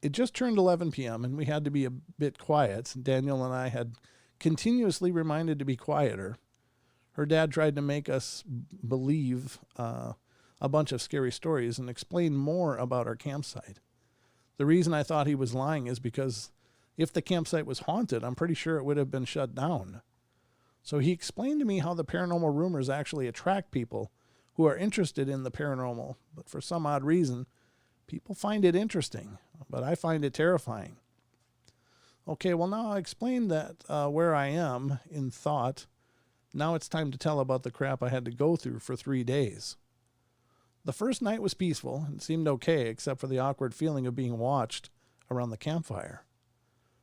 It just turned 11 p.m. and we had to be a bit quiet. Daniel and I had continuously reminded to be quieter. Her dad tried to make us believe a bunch of scary stories and explain more about our campsite. The reason I thought he was lying is because if the campsite was haunted, I'm pretty sure it would have been shut down. So he explained to me how the paranormal rumors actually attract people who are interested in the paranormal, but for some odd reason, people find it interesting, but I find it terrifying. Okay, well now I explained that where I am in thought. Now it's time to tell about the crap I had to go through for 3 days. The first night was peaceful and seemed okay, except for the awkward feeling of being watched around the campfire.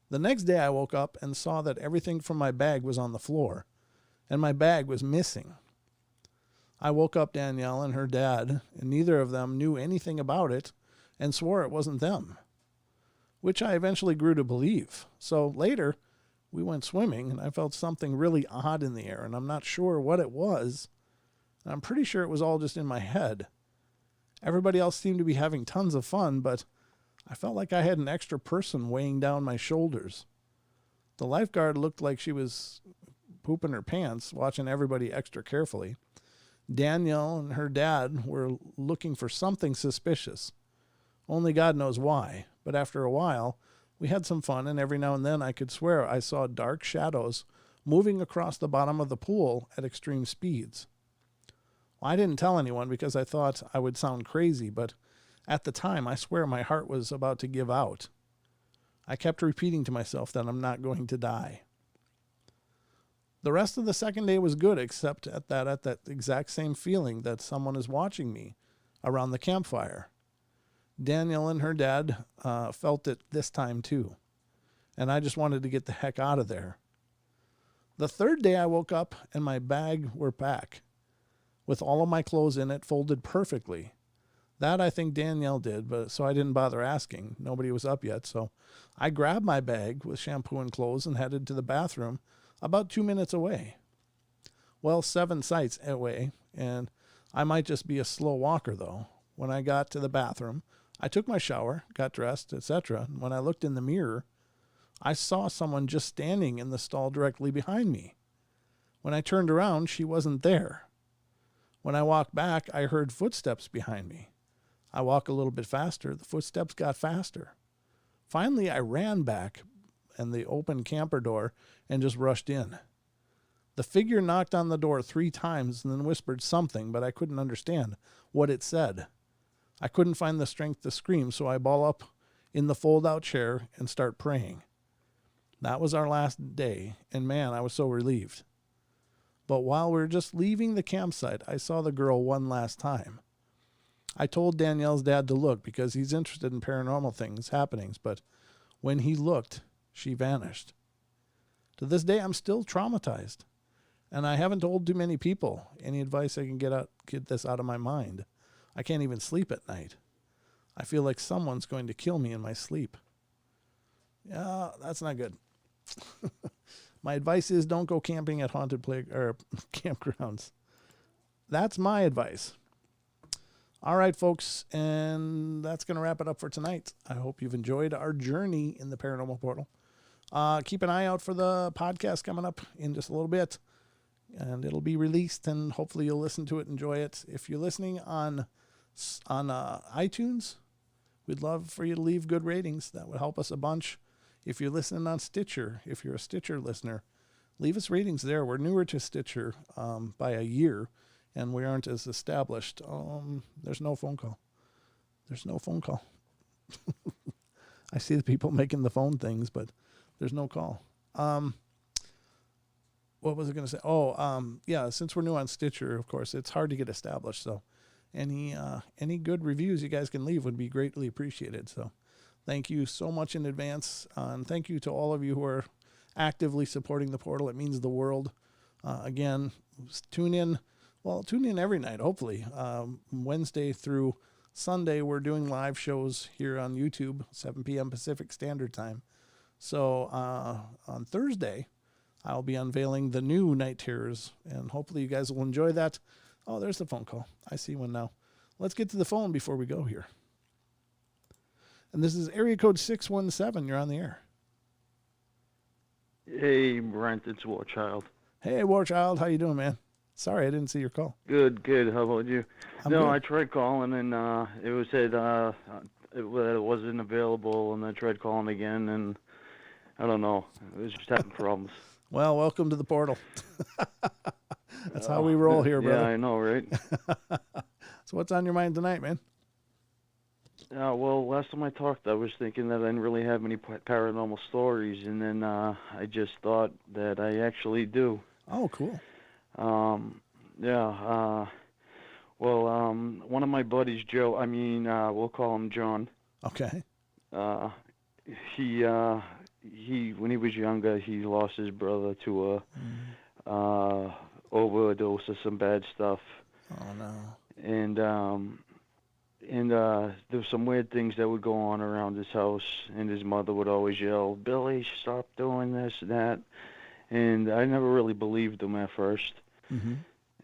The next day I woke up and saw that everything from my bag was on the floor, and my bag was missing. I woke up Danielle and her dad, and neither of them knew anything about it and swore it wasn't them, which I eventually grew to believe. So later, we went swimming, and I felt something really odd in the air, and I'm not sure what it was. I'm pretty sure it was all just in my head. Everybody else seemed to be having tons of fun, but I felt like I had an extra person weighing down my shoulders. The lifeguard looked like she was pooping her pants, watching everybody extra carefully. Danielle and her dad were looking for something suspicious. Only God knows why, but after a while, we had some fun, and every now and then I could swear I saw dark shadows moving across the bottom of the pool at extreme speeds. Well, I didn't tell anyone because I thought I would sound crazy, but at the time, I swear my heart was about to give out. I kept repeating to myself that I'm not going to die. The rest of the second day was good, except at that exact same feeling that someone is watching me around the campfire. Danielle and her dad felt it this time too, and I just wanted to get the heck out of there. The third day I woke up and my bag were back, with all of my clothes in it folded perfectly. That I think Danielle did, but so I didn't bother asking. Nobody was up yet, so I grabbed my bag with shampoo and clothes and headed to the bathroom about 2 minutes away. Well, 7 sites away, and I might just be a slow walker, though. When I got to the bathroom, I took my shower, got dressed, etc. And when I looked in the mirror, I saw someone just standing in the stall directly behind me. When I turned around, she wasn't there. When I walked back, I heard footsteps behind me. I walked a little bit faster. The footsteps got faster. Finally, I ran back and the open camper door and just rushed in. The figure knocked on the door 3 times and then whispered something, but I couldn't understand what it said. I couldn't find the strength to scream, so I ball up in the fold-out chair and start praying. That was our last day, and man, I was so relieved. But while we were just leaving the campsite, I saw the girl one last time. I told Danielle's dad to look because he's interested in paranormal happenings, but when he looked, she vanished. To this day, I'm still traumatized, and I haven't told too many people. Any advice I can get this out of my mind. I can't even sleep at night. I feel like someone's going to kill me in my sleep. Yeah, that's not good. My advice is don't go camping at haunted campgrounds. That's my advice. All right, folks, and that's going to wrap it up for tonight. I hope you've enjoyed our journey in the Paranormal Portal. Keep an eye out for the podcast coming up in just a little bit, and it'll be released, and hopefully you'll listen to it, enjoy it. If you're listening on iTunes, we'd love for you to leave good ratings. That would help us a bunch. If you're listening on Stitcher, if you're a Stitcher listener, leave us ratings there. We're newer to Stitcher by a year, and we aren't as established. There's no phone call. There's no phone call. I see the people making the phone things, but there's no call. What was I going to say? Yeah, since we're new on Stitcher, of course, it's hard to get established. So any good reviews you guys can leave would be greatly appreciated. So thank you so much in advance. And thank you to all of you who are actively supporting the portal. It means the world. Again, tune in every night, hopefully. Wednesday through Sunday, we're doing live shows here on YouTube, 7 p.m. Pacific Standard Time. So on Thursday, I'll be unveiling the new Night Terrors, and hopefully you guys will enjoy that. Oh, there's the phone call. I see one now. Let's get to the phone before we go here. And this is area code 617. You're on the air. Hey, Brent, it's Warchild. Hey, Warchild. How you doing, man? Sorry, I didn't see your call. Good. How about you? Good. I tried calling, and it was said it wasn't available, and I tried calling again, and I don't know. It was just having problems. Well, welcome to the portal. That's how we roll here, brother. Yeah, I know, right? So what's on your mind tonight, man? Well, last time I talked, I was thinking that I didn't really have any paranormal stories, and then I just thought that I actually do. Oh, cool. One of my buddies, Joe, we'll call him John. Okay. He when he was younger, he lost his brother to a overdose of some bad stuff. Oh no. And there were some weird things that would go on around his house, and his mother would always yell, "Billy, stop doing this and that." And I never really believed him at first. Mm-hmm.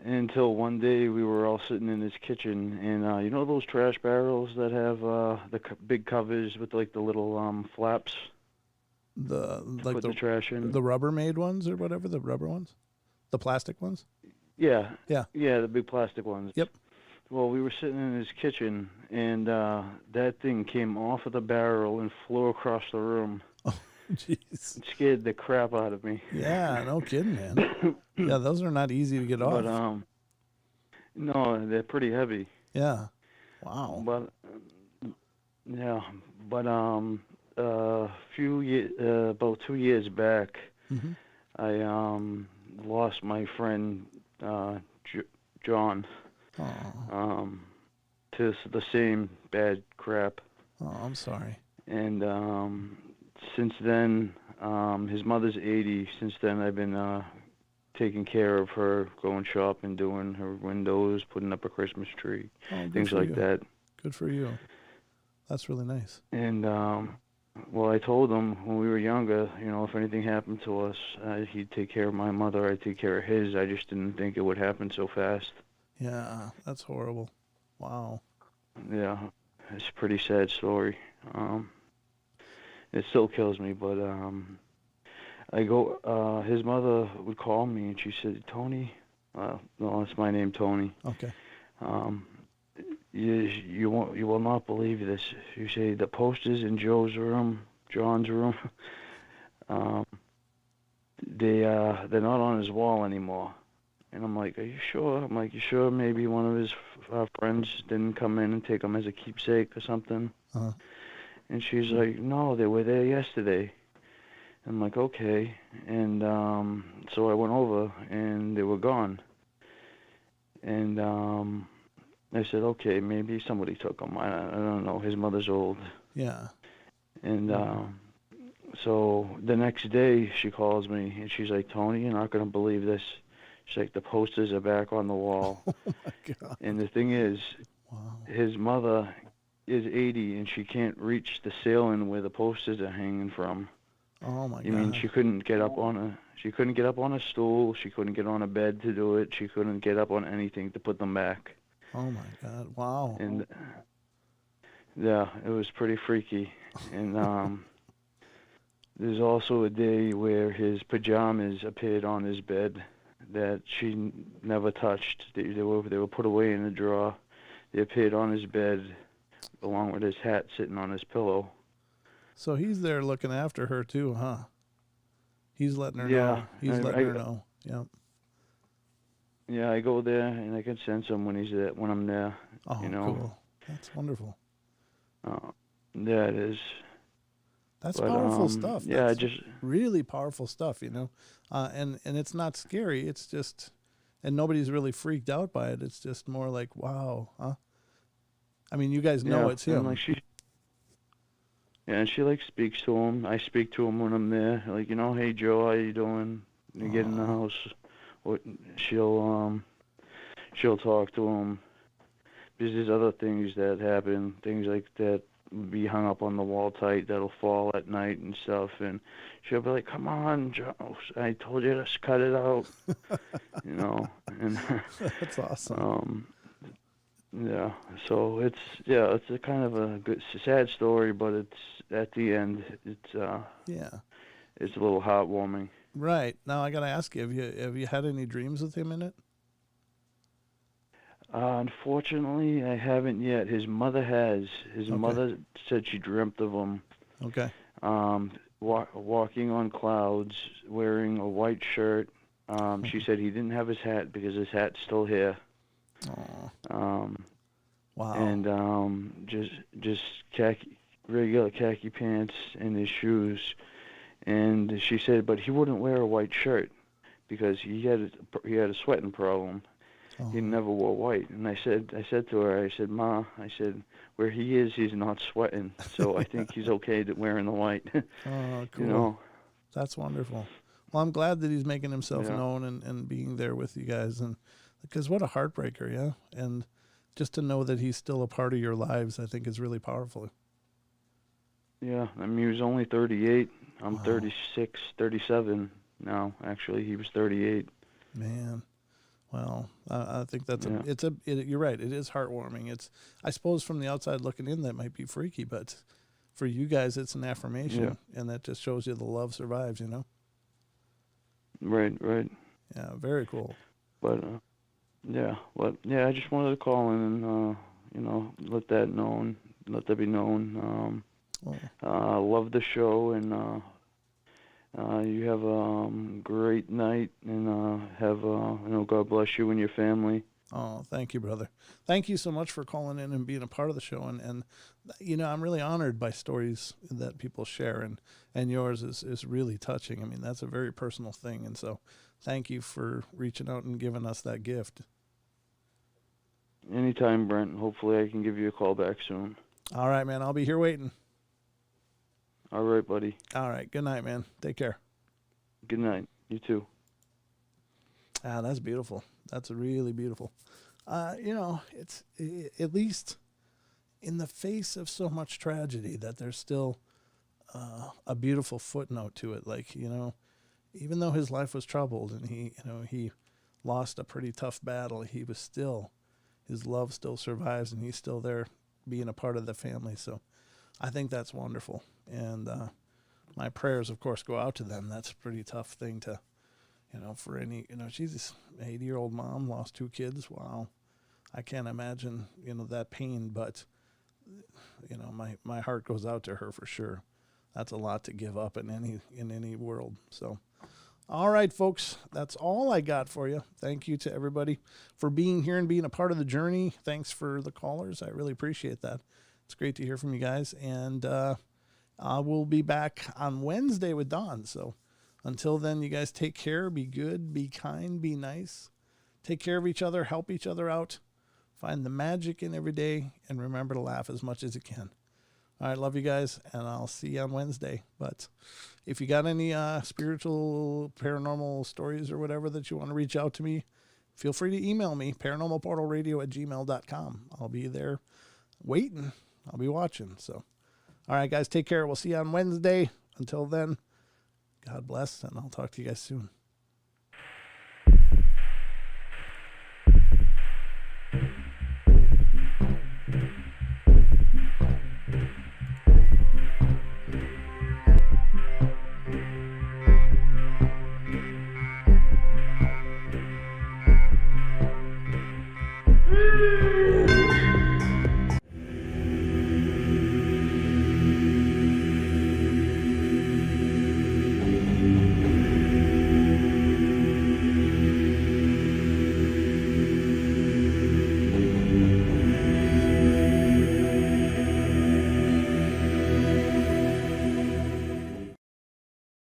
Until one day we were all sitting in his kitchen, and you know those trash barrels that have the big covers with like the little flaps? Put the trash in. The Rubbermaid ones or whatever, the rubber ones? The plastic ones? Yeah. Yeah. Yeah, the big plastic ones. Yep. Well, we were sitting in his kitchen, and that thing came off of the barrel and flew across the room. Oh, jeez. It scared the crap out of me. Yeah, no kidding, man. Yeah, those are not easy to get off. But, no, they're pretty heavy. Yeah. Wow. But, about 2 years back, mm-hmm. I lost my friend John to the same bad crap. Oh, I'm sorry. And since then, his mother's 80. Since then, I've been taking care of her, going shopping, doing her windows, putting up a Christmas tree, things like that. Good for you. That's really nice. And I told him when we were younger, if anything happened to us, he'd take care of my mother, I'd take care of his. I just didn't think it would happen so fast. Yeah, that's horrible. Wow. Yeah, it's a pretty sad story. It still kills me, but his mother would call me and she said, "Tony," no, that's my name, Tony. Okay. You will not believe this. You say the posters in John's room, they're not on his wall anymore. And I'm like, "Are you sure?" I'm like, "You sure? Maybe one of his friends didn't come in and take them as a keepsake or something." Uh-huh. And she's like, "No, they were there yesterday." I'm like, "Okay." And so I went over, and they were gone. And I said, "Okay, maybe somebody took them. I don't know. His mother's old." Yeah. And so the next day, she calls me, and she's like, "Tony, you're not going to believe this." She's like, "The posters are back on the wall." Oh, my God. And the thing is, his mother is 80, and she can't reach the ceiling where the posters are hanging from. Oh, my God. I mean, she couldn't get up on a stool. She couldn't get on a bed to do it. She couldn't get up on anything to put them back. Oh, my God. Wow. And, yeah, it was pretty freaky. And there's also a day where his pajamas appeared on his bed that she never touched. They were put away in a drawer. They appeared on his bed along with his hat sitting on his pillow. So he's there looking after her too, huh? He's letting her know. He's letting her know. Yeah. Yeah, I go there and I can sense him when I'm there. Oh, cool. That's wonderful. Yeah, it is. That's But, powerful stuff. yeah, That's just really powerful stuff, you know. And it's not scary. It's just, and nobody's really freaked out by it. It's just more like, wow, huh? I mean, you guys know yeah, it's and him. and she like speaks to him. I speak to him when I'm there. Like, hey Joe, how you doing? You get in the house. What? She'll talk to him. Because there's other things that happen, things like that be hung up on the wall tight that'll fall at night and stuff, and she'll be like, "Come on, Joe, I told you to cut it out," and That's awesome. yeah. So it's a kind of a good, sad story, but it's at the end, it's Yeah. it's a little heartwarming. Right. Now I got to ask you, have you had any dreams with him in it? Unfortunately, I haven't yet. His mother has. His Okay. mother said she dreamt of him. Okay. Walking on clouds, wearing a white shirt. She said he didn't have his hat because his hat's still here. Oh. Wow. And just regular khaki pants and his shoes. And she said, but he wouldn't wear a white shirt because he had a sweating problem. Oh. He never wore white. And I said to her, I said, Ma, where he is, he's not sweating. So I think he's okay wearing the white. Oh, cool. That's wonderful. Well, I'm glad that he's making himself known and being there with you guys. And because what a heartbreaker, yeah? And just to know that he's still a part of your lives, I think is really powerful. Yeah, I mean, he was only 38. I'm 36, 37 now. Actually, he was 38. Man. Well, I think that's you're right. It is heartwarming. I suppose from the outside looking in, that might be freaky, but for you guys, it's an affirmation, and that just shows you the love survives. Right. Yeah, very cool. But I just wanted to call in and let that be known. Love the show, and you have a great night, and God bless you and your family. Oh, thank you, brother. Thank you so much for calling in and being a part of the show. And I'm really honored by stories that people share, and yours is really touching. I mean, that's a very personal thing. And so thank you for reaching out and giving us that gift. Anytime, Brent. Hopefully I can give you a call back soon. All right, man. I'll be here waiting. All right, buddy. All right. Good night, man. Take care. Good night. You too. That's beautiful. That's really beautiful. It's at least in the face of so much tragedy that there's still a beautiful footnote to it. Like, even though his life was troubled and he lost a pretty tough battle, his love still survives and he's still there being a part of the family. So I think that's wonderful. And my prayers, of course, go out to them. That's a pretty tough thing to, for any, she's an 80-year-old mom, lost 2 kids. Wow. I can't imagine, that pain, but, my heart goes out to her for sure. That's a lot to give up in any world. So, all right, folks, that's all I got for you. Thank you to everybody for being here and being a part of the journey. Thanks for the callers. I really appreciate that. It's great to hear from you guys. And we'll be back on Wednesday with Dawn. So until then, you guys take care, be good, be kind, be nice. Take care of each other, help each other out. Find the magic in every day, and remember to laugh as much as you can. All right, love you guys, and I'll see you on Wednesday. But if you got any spiritual, paranormal stories or whatever that you want to reach out to me, feel free to email me, paranormalportalradio@gmail.com. I'll be there waiting. I'll be watching. So, all right, guys, take care. We'll see you on Wednesday. Until then, God bless, and I'll talk to you guys soon.